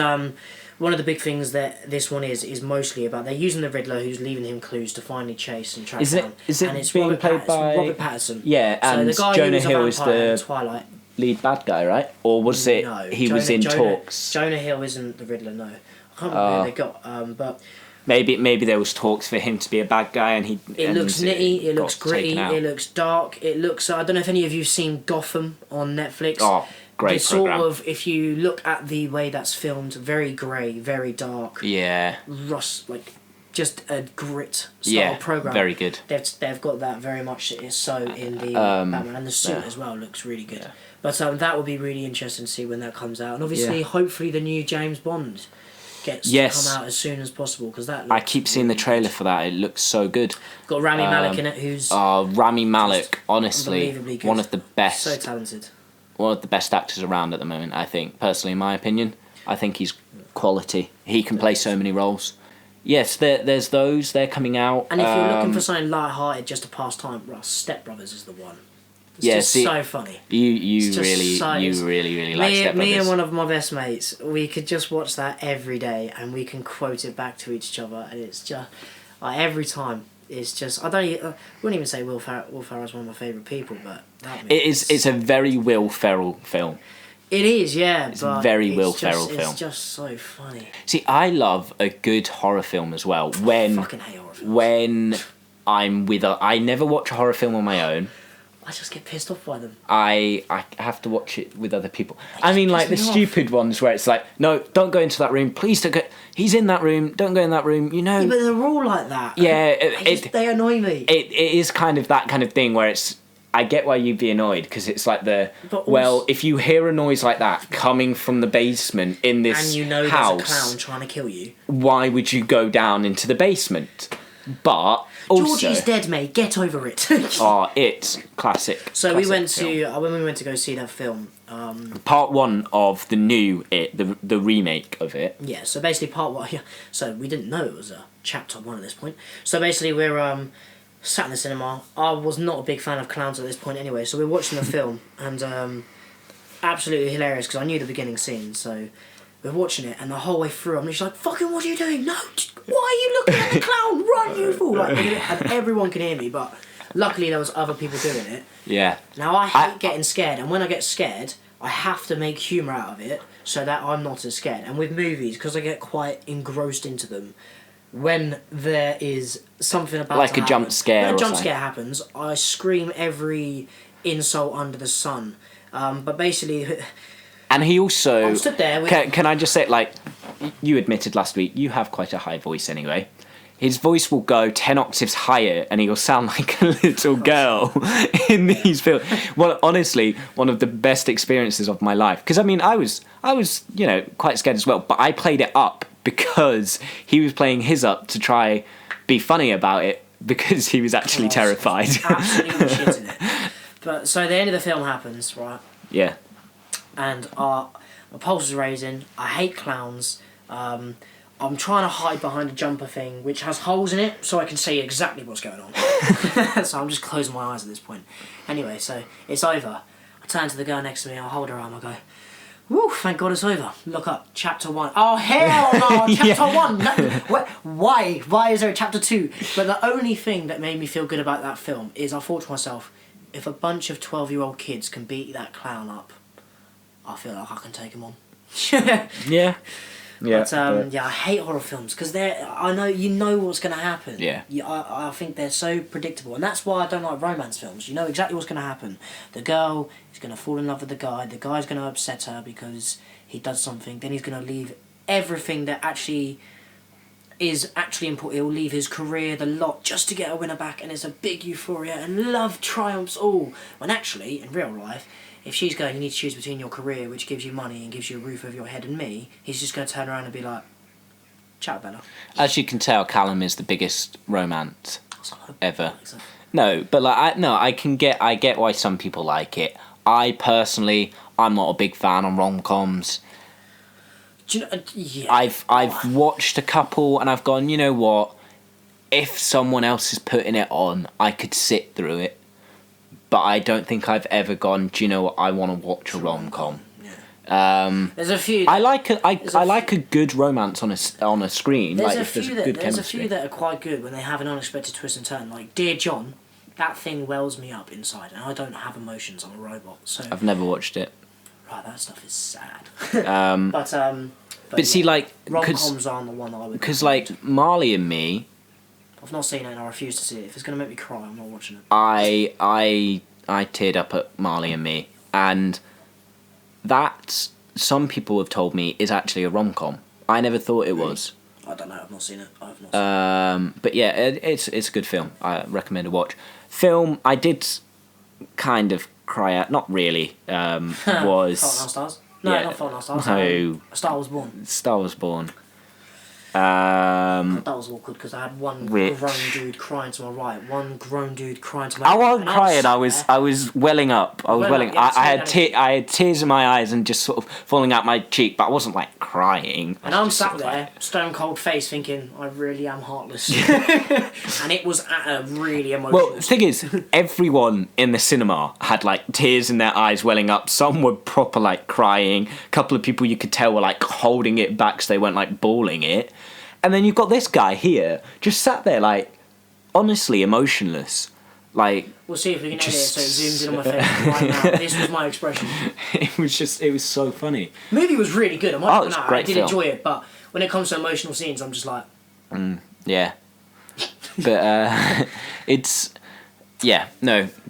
one of the big things that this one is mostly about, they're using the Riddler, who's leaving him clues to finally chase and track down. Is it and it's being played by Robert Pattinson? Yeah, and the guy Jonah who was a Hill is vampire in the Twilight. lead bad guy, right? Or was it No, he was in talks? Jonah Hill isn't the Riddler, no. I can't remember who they got, but Maybe there was talks for him to be a bad guy, and it looks nitty, it looks got gritty, taken out. it looks dark, it looks. I don't know if any of you've seen Gotham on Netflix. Oh, great program. program. If you look at the way that's filmed, very grey, very dark. Yeah. Rust, like just a grit style program. Very good. They've got that very much so in the Batman, and the suit as well looks really good. Yeah. But that would be really interesting to see when that comes out, and obviously, hopefully, the new James Bond gets to come out as soon as possible, because that. I keep seeing the trailer for that. It looks so good. Got Rami Malek in it, who's Rami Malek, honestly, unbelievably good. one of the best. So talented. One of the best actors around at the moment. I think, personally, in my opinion, I think he's quality. He can play so many roles. Yes, there's those. They're coming out. And if you're looking for something light-hearted, just to pass time, Step Brothers is the one. It's so funny. You really like Step Brothers. Me and one of my best mates, we could just watch that every day, and we can quote it back to each other, and it's just every time. It's just I wouldn't even say Will Ferrell's one of my favourite people, but it's a very Will Ferrell film. It is, yeah. It's a very Will Ferrell film. It's just so funny. See, I love a good horror film as well. I fucking hate horror films. When I'm with I never watch a horror film on my own. I just get pissed off by them. I have to watch it with other people. I mean, like the stupid ones where it's like, no, don't go into that room. Please don't go. He's in that room. Don't go in that room. You know. Yeah, but they're all like that. Yeah, they annoy me. It is kind of that kind of thing where it's. I get why you'd be annoyed, because it's like if you hear a noise like that coming from the basement in this house, and you know there's a clown trying to kill you, why would you go down into the basement? But also, Georgie's dead, mate. Get over it. It's classic. So classic we went film. to when we went to go see that film. Part 1 of the new the remake of it. Yeah. So basically, part 1. Yeah. So we didn't know it was a chapter 1 at this point. So basically, we're sat in the cinema. I was not a big fan of clowns at this point, anyway. So we're watching the film, and absolutely hilarious, because I knew the beginning scene. So we're watching it, and the whole way through, I'm just like, "Fucking, what are you doing? No, why are you looking at the clown? Run, you fool!" Like, and everyone can hear me, but luckily there was other people doing it. Yeah. Now I hate getting scared, and when I get scared, I have to make humour out of it so that I'm not as scared. And with movies, because I get quite engrossed into them, when there is something about like a jump scare, when a jump scare happens, I scream every insult under the sun. But basically. And he also. I'm stood there. Can I just say, like, you admitted last week, you have quite a high voice anyway. His voice will go 10 octaves higher, and he'll sound like a little girl in these films. Well, honestly, one of the best experiences of my life. Because I mean, I was quite scared as well. But I played it up because he was playing his up to try be funny about it, because he was actually terrified. Absolutely shitting it. But so the end of the film happens, right? Yeah. And my pulse is raising. I hate clowns. I'm trying to hide behind a jumper thing which has holes in it, so I can see exactly what's going on. So I'm just closing my eyes at this point. Anyway, so it's over. I turn to the girl next to me. I hold her arm. I go, Woo, thank God it's over. Look up chapter 1. Oh hell no, chapter 1. No, why? Why is there a chapter 2? But the only thing that made me feel good about that film is I thought to myself, if a bunch of 12-year-old kids can beat that clown up, I feel like I can take him on. Yeah. Yeah. But I hate horror films because I know you know what's going to happen. Yeah. I think they're so predictable, and that's why I don't like romance films. You know exactly what's going to happen. The girl is going to fall in love with the guy. The guy's going to upset her because he does something. Then he's going to leave everything that actually is actually important. He'll leave his career, the lot, just to get a winner back, and it's a big euphoria, and love triumphs all. When actually, in real life, if she's going, you need to choose between your career, which gives you money and gives you a roof over your head, and me, he's just going to turn around and be like, ciao, Bella. As you can tell, Callum is the biggest romance ever. No, but I get why some people like it. I personally, I'm not a big fan on rom-coms. Do you know, yeah. I've watched a couple and I've gone, you know what? If someone else is putting it on, I could sit through it. But I don't think I've ever gone, do you know what, I want to watch a rom-com. Yeah. There's a few. I like a good romance on a screen. There's like a if there's few good there's a few that are quite good when they have an unexpected twist and turn. Like Dear John, that thing wells me up inside, and I don't have emotions. I'm a robot. So I've never watched it. Right, that stuff is sad. But see, like, rom-coms aren't the one that I would. Because like Marley and Me. I've not seen it and I refuse to see it. If it's going to make me cry, I'm not watching it. I teared up at Marley and Me, and that some people have told me is actually a rom-com. I never thought it was. I don't know. I've not seen it. I have not seen it. But yeah, it's a good film. I recommend a watch. Film I did kind of cry at. Not really. Was Fault in Our Stars? No, yeah, not Fault in Our Stars. No. Star Was Born. Star Was Born. That was awkward because I had one grown dude crying to my right, one grown dude crying to my left. I wasn't crying. I was welling up. I had tears in my eyes and just sort of falling out my cheek, but I wasn't like crying. And I'm sat there, stone cold face, thinking I really am heartless. And it was at a really emotional. Well, the thing is, everyone in the cinema had like tears in their eyes welling up. Some were proper like crying. A couple of people you could tell were like holding it back so they weren't like bawling it. And then you've got this guy here, just sat there, like, honestly emotionless. Like, we'll see if we can edit it so it zooms in on my face right now. This was my expression. It was so funny. The movie was really good. I did film. enjoy it, but when it comes to emotional scenes, I'm just like... yeah. But,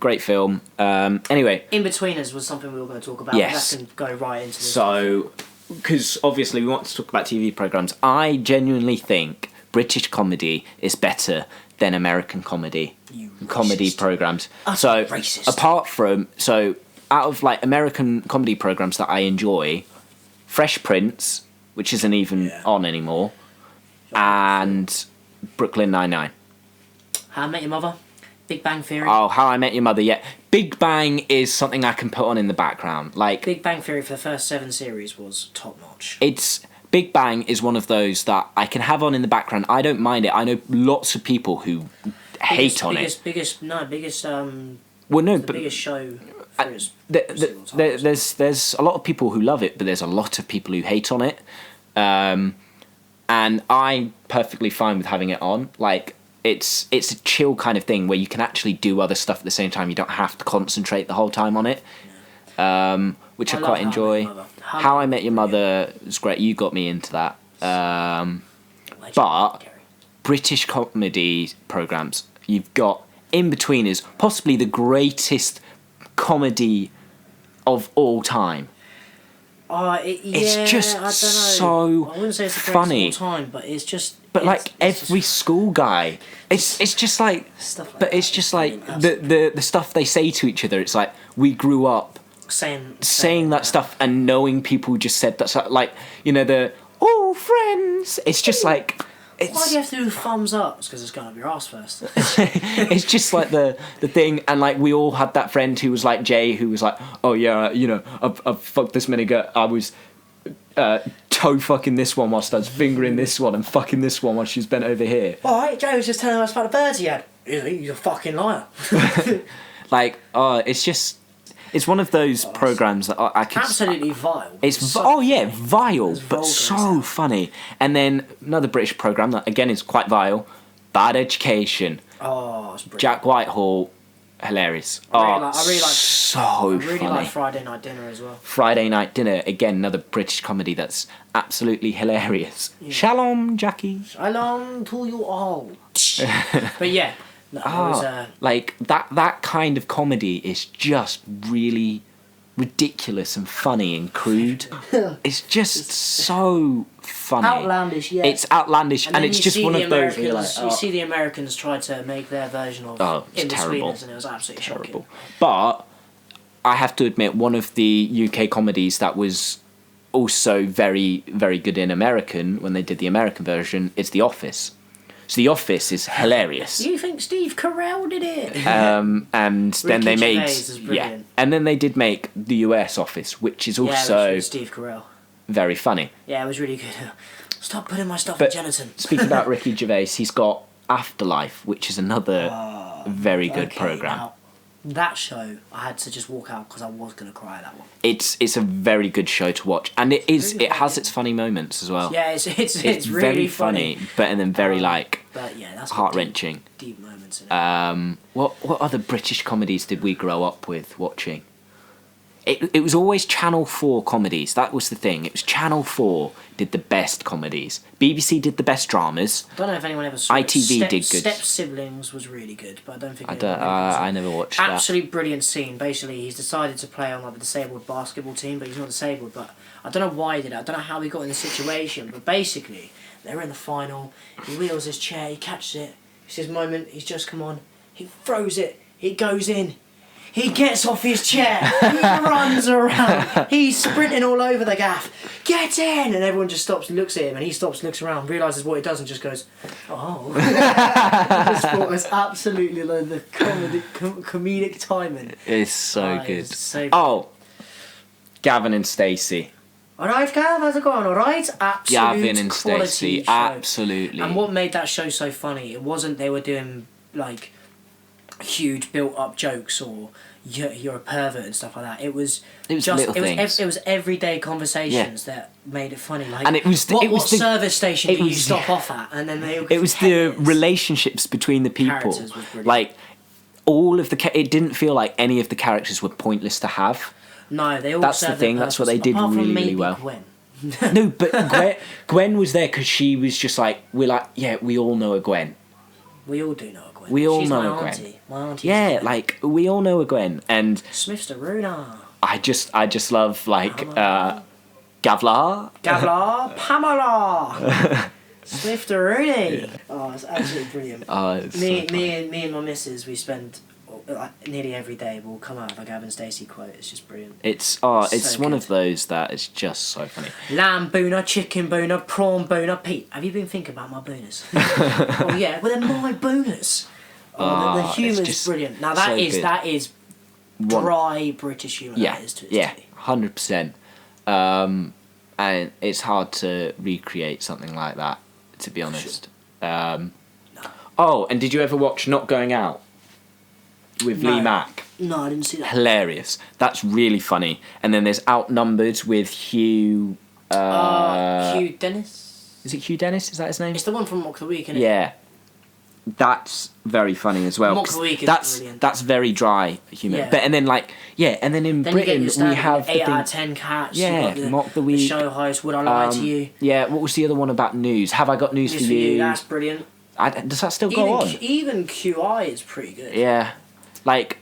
great film. Anyway. In-Betweeners was something we were going to talk about. Yes. That can go right into this. So... Because obviously we want to talk about TV programmes. I genuinely think British comedy is better than American comedy programmes. So racist. Out of like American comedy programmes that I enjoy, Fresh Prince, which isn't even on anymore, and Brooklyn Nine-Nine. How I Met Your Mother, Big Bang Theory. Oh, How I Met Your Mother, yeah. Big Bang is something I can put on in the background. Like Big Bang Theory for the first 7 series was top notch. Big Bang is one of those that I can have on in the background. I don't mind it. I know lots of people who hate on it. Biggest show. There's a lot of people who love it, but there's a lot of people who hate on it. And I'm perfectly fine with having it on. Like, it's a chill kind of thing where you can actually do other stuff at the same time. You don't have to concentrate the whole time on it, which I quite enjoy. How I Met Your Mother is great. You got me into that. But British comedy programmes, you've got In-Betweeners, possibly the greatest comedy of all time. It's just so I wouldn't say it's the funny. greatest of all time, but it's just. But like every school guy, it's just like. Stuff like but it's just like the stuff they say to each other. It's like we grew up saying that stuff and knowing people just said that stuff. Like, you know, friends. It's just like. Why do you have to do thumbs up? It's because it's going up your ass first. It's just like the thing, and like we all had that friend who was like Jay, who was like, oh yeah, you know, I've fucked this many girls. I was toe fucking this one whilst I was fingering this one and fucking this one while she was bent over here. Alright, Jay was just telling us about the birds he had. He's a fucking liar. Like, it's just, It's one of those programs that I could... Absolutely vile. It's vile, but so funny. And then another British program that again is quite vile, Bad Education. Oh, it's brilliant. Jack Whitehall, hilarious. I really like Friday Night Dinner as well. Friday Night Dinner, again, another British comedy that's absolutely hilarious. Yeah. Shalom, Jackie. Shalom to you all. But yeah, no, it was, like that kind of comedy is just really ridiculous and funny and crude. It's just so funny. Outlandish, yeah. It's outlandish, and it's just one of those. You see the Americans try to make their version of In-Betweeners, and it was absolutely terrible. But I have to admit, one of the UK comedies that was also very, very good in American, when they did the American version, is The Office. So The Office is hilarious. You think Steve Carell did it? And then they made and then they did make the US Office, which is also Steve Carell. Very funny. Yeah, it was really good. Stop putting my stuff in gelatin. Speaking about Ricky Gervais, he's got Afterlife, which is another very good program. Now, that show, I had to just walk out because I was going to cry at that one. It's a very good show to watch, and it has its funny moments as well. Yeah, it's really very funny, but then very that's heart wrenching. Deep moments in it. What other British comedies did we grow up with watching? It was always Channel 4 comedies. That was the thing. It was Channel 4 did the best comedies. BBC did the best dramas. I don't know if anyone ever saw ITV did good. Step Siblings was really good, but I don't think I never watched that. Absolutely brilliant scene. Basically, he's decided to play on like the disabled basketball team, but he's not disabled. But I don't know why he did it. I don't know how he got in the situation. But basically, they're in the final. He wheels his chair. He catches it. It's his moment. He's just come on. He throws it. It goes in. He gets off his chair, he runs around, he's sprinting all over the gaff, get in! And everyone just stops and looks at him, and he stops, looks around, realises what he does, and just goes, oh. I just thought it was absolutely like the comedic timing. It's so good. Gavin and Stacey. Alright, Gav, how's it going? Alright? Absolute Gavin and Stacey, absolutely. And what made that show so funny, it wasn't they were doing, like, huge built-up jokes or you're a pervert and stuff like that. It was everyday conversations that made it funny. Like, and what service station do you stop off at? And then it was the relationships between the people. Like all of it didn't feel like any of the characters were pointless to have. No, they all. That's the thing. That's what they did really well. Gwen. No, but Gwen was there because she was just like we all know a Gwen. We all do know a Gwen. She's know a Gwen. Auntie. My auntie. Yeah, like we all know a Gwen, and Smith's the Runa. I just love like Gavlar, Pamela, Smith the Rooney. Yeah. Oh, it's absolutely brilliant. It's me and my missus, we spend nearly every day. We'll come out with a Gavin Stacey quote. It's just brilliant. It's one of those that is just so funny. Lamb booner, chicken booner, prawn booner. Pete, have you been thinking about my booners? Oh yeah, well they're my booners. The humour's brilliant. Now that is dry British humour. Yeah, that is to its 100%. And it's hard to recreate something like that, to be honest. No. Oh, and did you ever watch Not Going Out with Lee Mack? No, I didn't see that. Hilarious. That's really funny. And then there's Outnumbered with Hugh... Hugh Dennis? Is it Hugh Dennis? Is that his name? It's the one from Mock the Week, isn't it? Yeah. That's very funny as well. Mock the Week is brilliant. That's very dry humour. Yeah. But and then in Britain we have 8 out of 10 Cats. Yeah, Mock the Week. The show host, Would I Lie to You? Yeah, what was the other one about news? Have I Got News for You? That's brilliant. Does that still go on? Even QI is pretty good. Yeah. Like,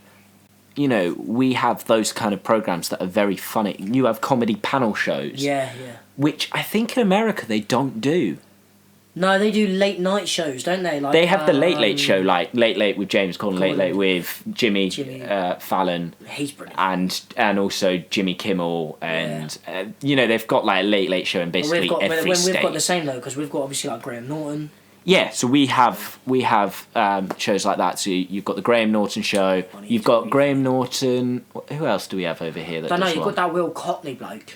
we have those kind of programmes that are very funny. You have comedy panel shows. Yeah. Which I think in America they don't do. No, they do late night shows, don't they? Like, they have the Late Show, like Late with James Corden, Late with Jimmy. Fallon. He's brilliant. And also Jimmy Kimmel, and they've got like a Late Show in basically every state. We've got the same though, because we've got obviously like Graham Norton. Yeah, so we have shows like that. So you've got the Graham Norton show. You've got Graham Norton. Who else do we have over here? I know you've got that Will Cotley bloke.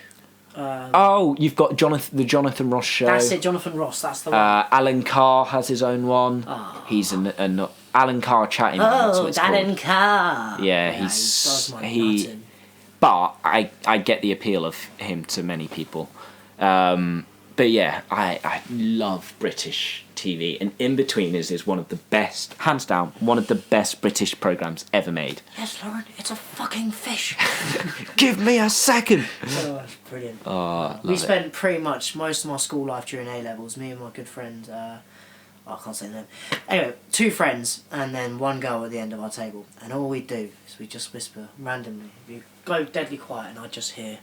You've got the Jonathan Ross show. That's it, Jonathan Ross. That's the one. Alan Carr has his own one. Oh. He's Alan Carr chatting. Oh, Alan Carr. Yeah, but I get the appeal of him to many people. But yeah, I love British TV, and In-Betweeners is one of the best, hands down, one of the best British programmes ever made. Yes, Lauren, it's a fucking fish. Give me a second. Oh, that's brilliant. Oh, we spent pretty much most of my school life during A-levels, me and my good friend, I can't say the name. Anyway, 2 friends and then 1 girl at the end of our table. And all we'd do is we'd just whisper randomly. We'd go deadly quiet and I'd just hear,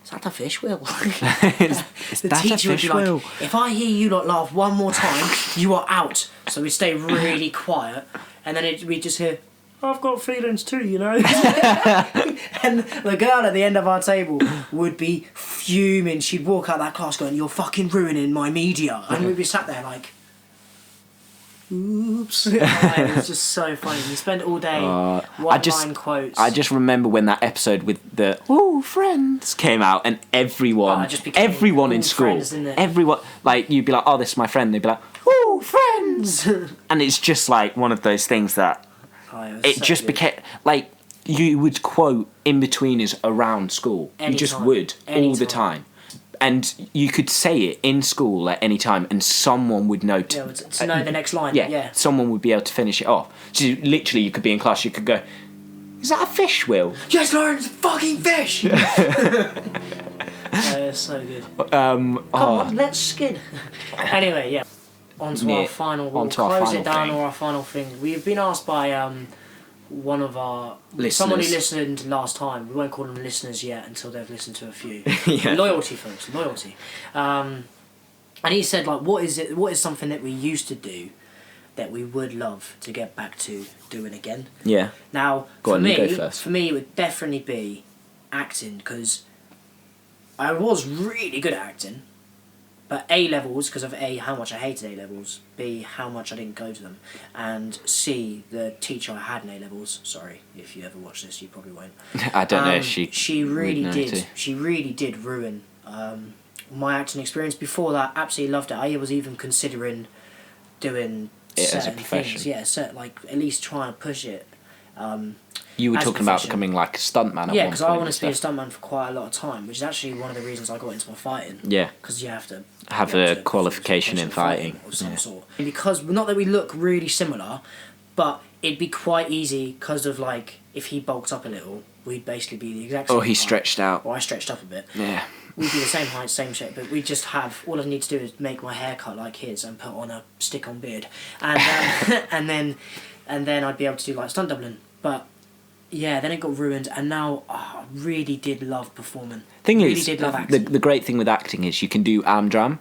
"Is that a fish, Will?" The teacher would be like, "If I hear you lot laugh one more time, you are out." So we'd stay really quiet and then we'd just hear, "I've got feelings too, you know." And the girl at the end of our table would be fuming. She'd walk out that class going, "You're fucking ruining my media." And we'd be sat there like, oops. It was just so funny. We spent all day one-line quotes. I just remember when that episode with the "Ooh, Friends" came out, and everyone in school, everyone, like, you'd be like, "Oh, this is my friend." They'd be like, "Ooh, Friends." And it's just like one of those things that it so just became like you would quote In-Betweeners around school. You just would all the time. And you could say it in school at any time, and someone would know to know the next line. Yeah, someone would be able to finish it off. So literally, you could be in class, you could go, "Is that a fish, Will?" "Yes, Lauren, it's a fucking fish." It's so good. Come on, let's skin. Anyway, yeah. On to our final. We'll close it down, or our final thing. We've been asked by one of our listeners. Someone who listened last time. We won't call them listeners yet until they've listened to a few. Yeah. Loyalty, folks, loyalty. And he said, like, what is something that we used to do that we would love to get back to doing again? Yeah. Now, for me, it would definitely be acting, because I was really good at acting. But A-levels, because of A, how much I hated A-levels, B, how much I didn't go to them, and C, the teacher I had in A-levels, sorry, if you ever watch this, you probably won't. I don't know if she really did ruin my acting experience. Before that, absolutely loved it. I was even considering doing it as a profession. Things. Yeah, like, at least try and push it. You were talking about becoming like a stuntman. Yeah, because I wanted to be a stuntman for quite a lot of time, which is actually one of the reasons I got into my fighting. Yeah. Because you have to have a qualification in fighting of some sort. Because not that we look really similar, but it'd be quite easy because of, like, if he bulked up a little, we'd basically be the exact same. Or he stretched out. Or I stretched up a bit. Yeah. We'd be the same height, same shape, but we just have, all I need to do is make my hair cut like his and put on a stick-on beard, and and then I'd be able to do, like, stunt doubling. But yeah, then it got ruined, and now I really did love performing. Did love acting. The great thing with acting is you can do AmDram.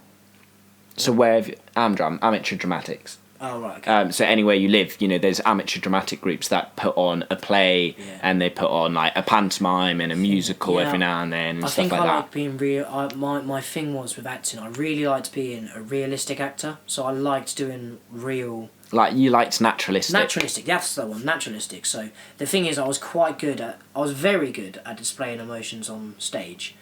So AmDram, amateur dramatics. Oh, right. Okay. So anywhere you live, you know, there's amateur dramatic groups that put on a play, and they put on, like, a pantomime and a musical every now and then, and stuff like that. I think I like being real. My thing was with acting, I really liked being a realistic actor. So I liked doing real. Like, you liked naturalistic. Naturalistic, that's the one, naturalistic. So the thing is, I was very good at displaying emotions on stage.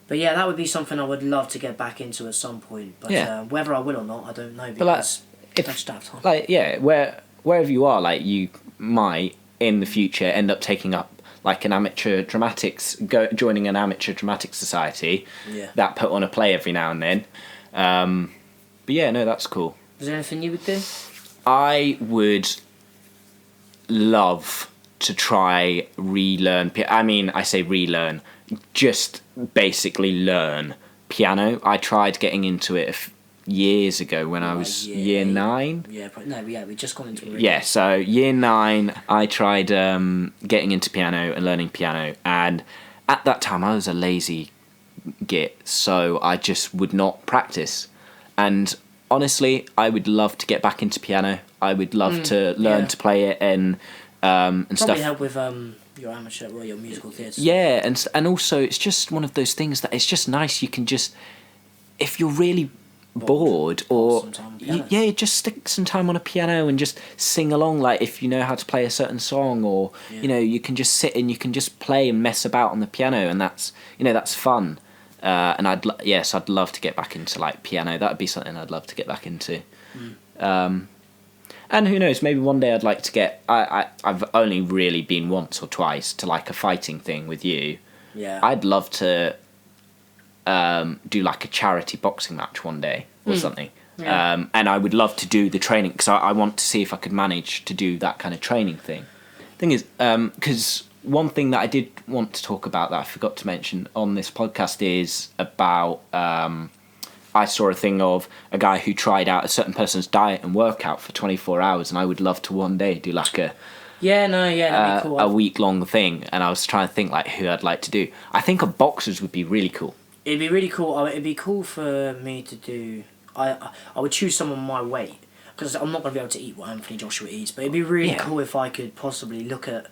But yeah, that would be something I would love to get back into at some point. But whether I will or not, I don't know, because I just don't have time. Like, yeah, wherever you are, like, you might, in the future, end up taking up, like, an amateur dramatics, joining an amateur dramatic society that put on a play every now and then. But yeah, no, that's cool. Is there anything you would do? I would love to try relearn. I mean, I say relearn, just basically learn piano. I tried getting into it years ago when I was year 9. We just got into it. Yeah, so year 9, I tried getting into piano and learning piano, and at that time I was a lazy git, so I just would not practice. And honestly, I would love to get back into piano. I would love to learn to play it and stuff. Probably help with your amateur, your musical theatre. Yeah, and also it's just one of those things that it's just nice. You can just, if you're really bored or just stick some time on a piano and just sing along. Like, if you know how to play a certain song, or you know, you can just sit and you can just play and mess about on the piano, and that's fun. And I'd love to get back into, like, piano. That'd be something I'd love to get back into. And who knows, maybe one day I'd like to get... I've only really been once or twice to like a fighting thing with you. Yeah. I'd love to do like a charity boxing match one day or something. Yeah. And I would love to do the training because I want to see if I could manage to do that kind of training thing. Thing is, because one thing that I did want to talk about that I forgot to mention on this podcast is about... I saw a thing of a guy who tried out a certain person's diet and workout for 24 hours, and I would love to one day do like a that'd be cool. a week-long thing, and I was trying to think like who I'd like to do. I think a boxers would be really cool. It'd be really cool. It'd be cool for me to do... I would choose someone my weight, because I'm not going to be able to eat what Anthony Joshua eats, but it'd be really cool if I could possibly look at...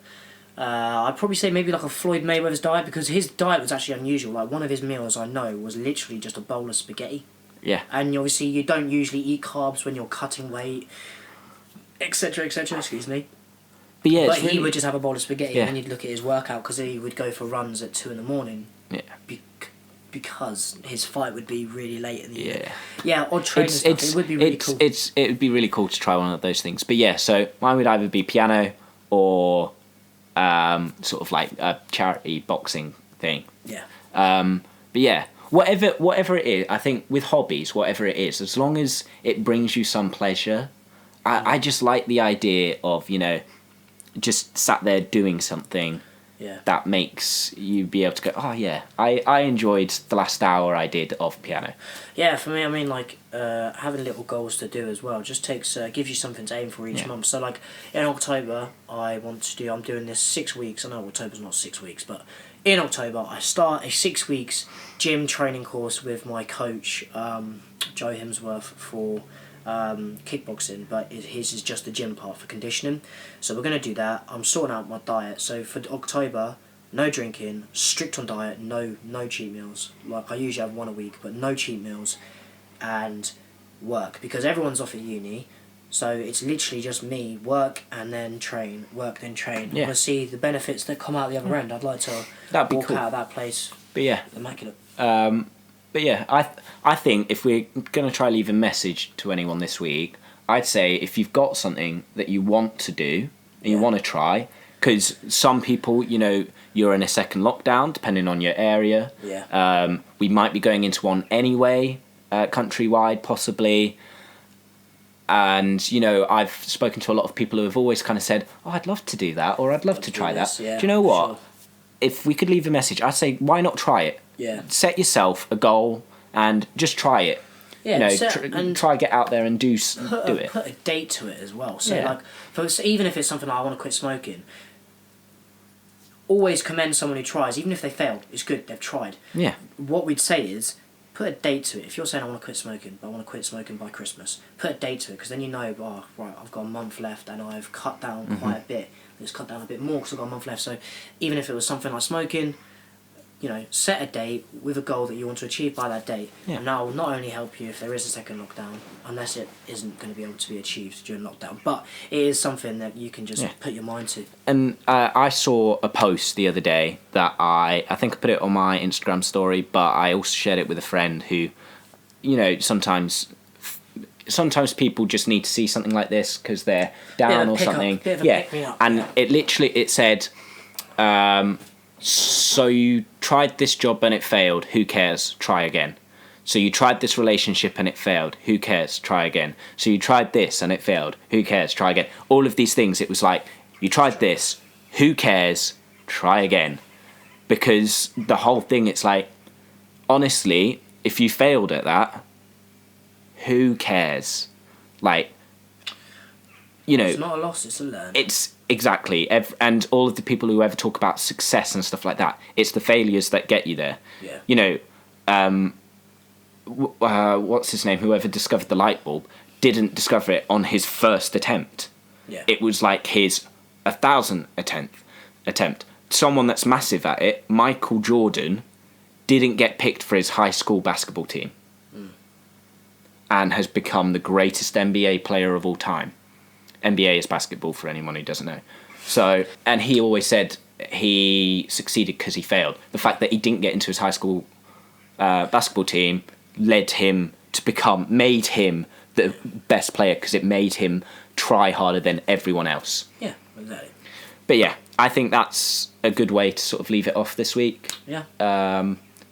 I'd probably say maybe like a Floyd Mayweather's diet, because his diet was actually unusual. Like, one of his meals I know was literally just a bowl of spaghetti. Yeah. And obviously you don't usually eat carbs when you're cutting weight, etc., excuse me. But yeah, But he would just have a bowl of spaghetti and then you'd look at his workout, because he would go for runs at 2 a.m. Yeah. Because his fight would be really late in the evening. Yeah. Yeah, odd training stuff. It would be really cool. It would be really cool to try one of those things. But yeah, so mine would either be piano or sort of like a charity boxing thing. Yeah. But yeah, whatever it is, I think with hobbies, whatever it is, as long as it brings you some pleasure, I just like the idea of, just sat there doing something that makes you be able to go, oh yeah, I enjoyed the last hour I did of piano. Yeah, for me, I mean, like, having little goals to do as well just gives you something to aim for each month. So, like, in October, I'm doing this 6 weeks. I know October's not 6 weeks, but in October, I start a 6 weeks gym training course with my coach, Joe Hemsworth, for kickboxing, but his is just the gym part for conditioning. So we're going to do that. I'm sorting out my diet. So for October, no drinking, strict on diet, no cheat meals. Like, I usually have one a week, but no cheat meals, and work, because everyone's off at uni. So it's literally just me, work and then train, work then train. Yeah. I want to see the benefits that come out the other end. I'd like to walk cool. out of that place. But yeah, immaculate. But yeah, I think if we're going to try leave a message to anyone this week, I'd say if you've got something that you want to do and you want to try, because some people, you're in a second lockdown, depending on your area. Yeah. We might be going into one anyway, countrywide, possibly. And, I've spoken to a lot of people who have always kind of said, oh, I'd love to do that, or I'd love to try that. Yeah, do you know what? Sure. If we could leave a message, I'd say, why not try it? Yeah. Set yourself a goal and just try it. Yeah, try get out there and do it. Put a date to it as well. So even if it's something like I want to quit smoking, always commend someone who tries, even if they failed. It's good, they've tried. Yeah. What we'd say is, put a date to it. If you're saying I want to quit smoking, but I want to quit smoking by Christmas, put a date to it, because then right, I've got a month left and I've cut down quite a bit. Let's cut down a bit more because I've got a month left. So even if it was something like smoking, set a date with a goal that you want to achieve by that date. Yeah. And that will not only help you if there is a second lockdown, unless it isn't going to be able to be achieved during lockdown, but it is something that you can just put your mind to. And I saw a post the other day that I think I put it on my Instagram story, but I also shared it with a friend who, sometimes people just need to see something like this because they're down or something. And it said, so you tried this job and it failed, who cares, try again. So you tried this relationship and it failed, who cares, try again. So you tried this and it failed, who cares, try again. All of these things, it was like, you tried this, who cares, try again. Because the whole thing, it's like, honestly, if you failed at that, who cares? Like, it's not a loss, it's a learn. It's exactly, and all of the people who ever talk about success and stuff like that, it's the failures that get you there. Yeah. What's his name? Whoever discovered the light bulb didn't discover it on his first attempt. Yeah. It was like his 1,000th attempt. Someone that's massive at it, Michael Jordan, didn't get picked for his high school basketball team. And has become the greatest NBA player of all time. NBA is basketball for anyone who doesn't know. So, and he always said he succeeded because he failed. The fact that he didn't get into his high school basketball team made him the best player because it made him try harder than everyone else. Yeah, exactly. But yeah, I think that's a good way to sort of leave it off this week. Yeah.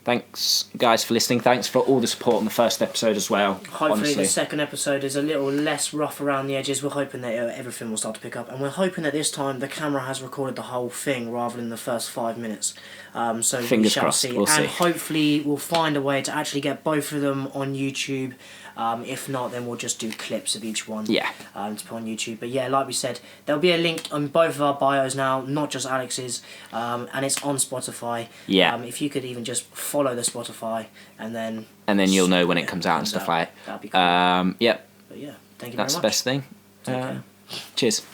Thanks, guys, for listening. Thanks for all the support on the first episode as well. Hopefully honestly. the second episode is a little less rough around the edges. We're hoping that everything will start to pick up. And we're hoping that this time the camera has recorded the whole thing rather than the first 5 minutes. So Fingers we shall crossed, see. we'll see. And hopefully we'll find a way to actually get both of them on YouTube. If not, then we'll just do clips of each one Yeah. to put on YouTube. But yeah, like we said, there'll be a link on both of our bios now, not just Alex's, and it's on Spotify. Yeah. If you could even just follow the Spotify and then you'll know when it comes out and stuff like that. That'd be cool. Yep. But yeah, thank you very much. That's the best thing. Take care. Cheers.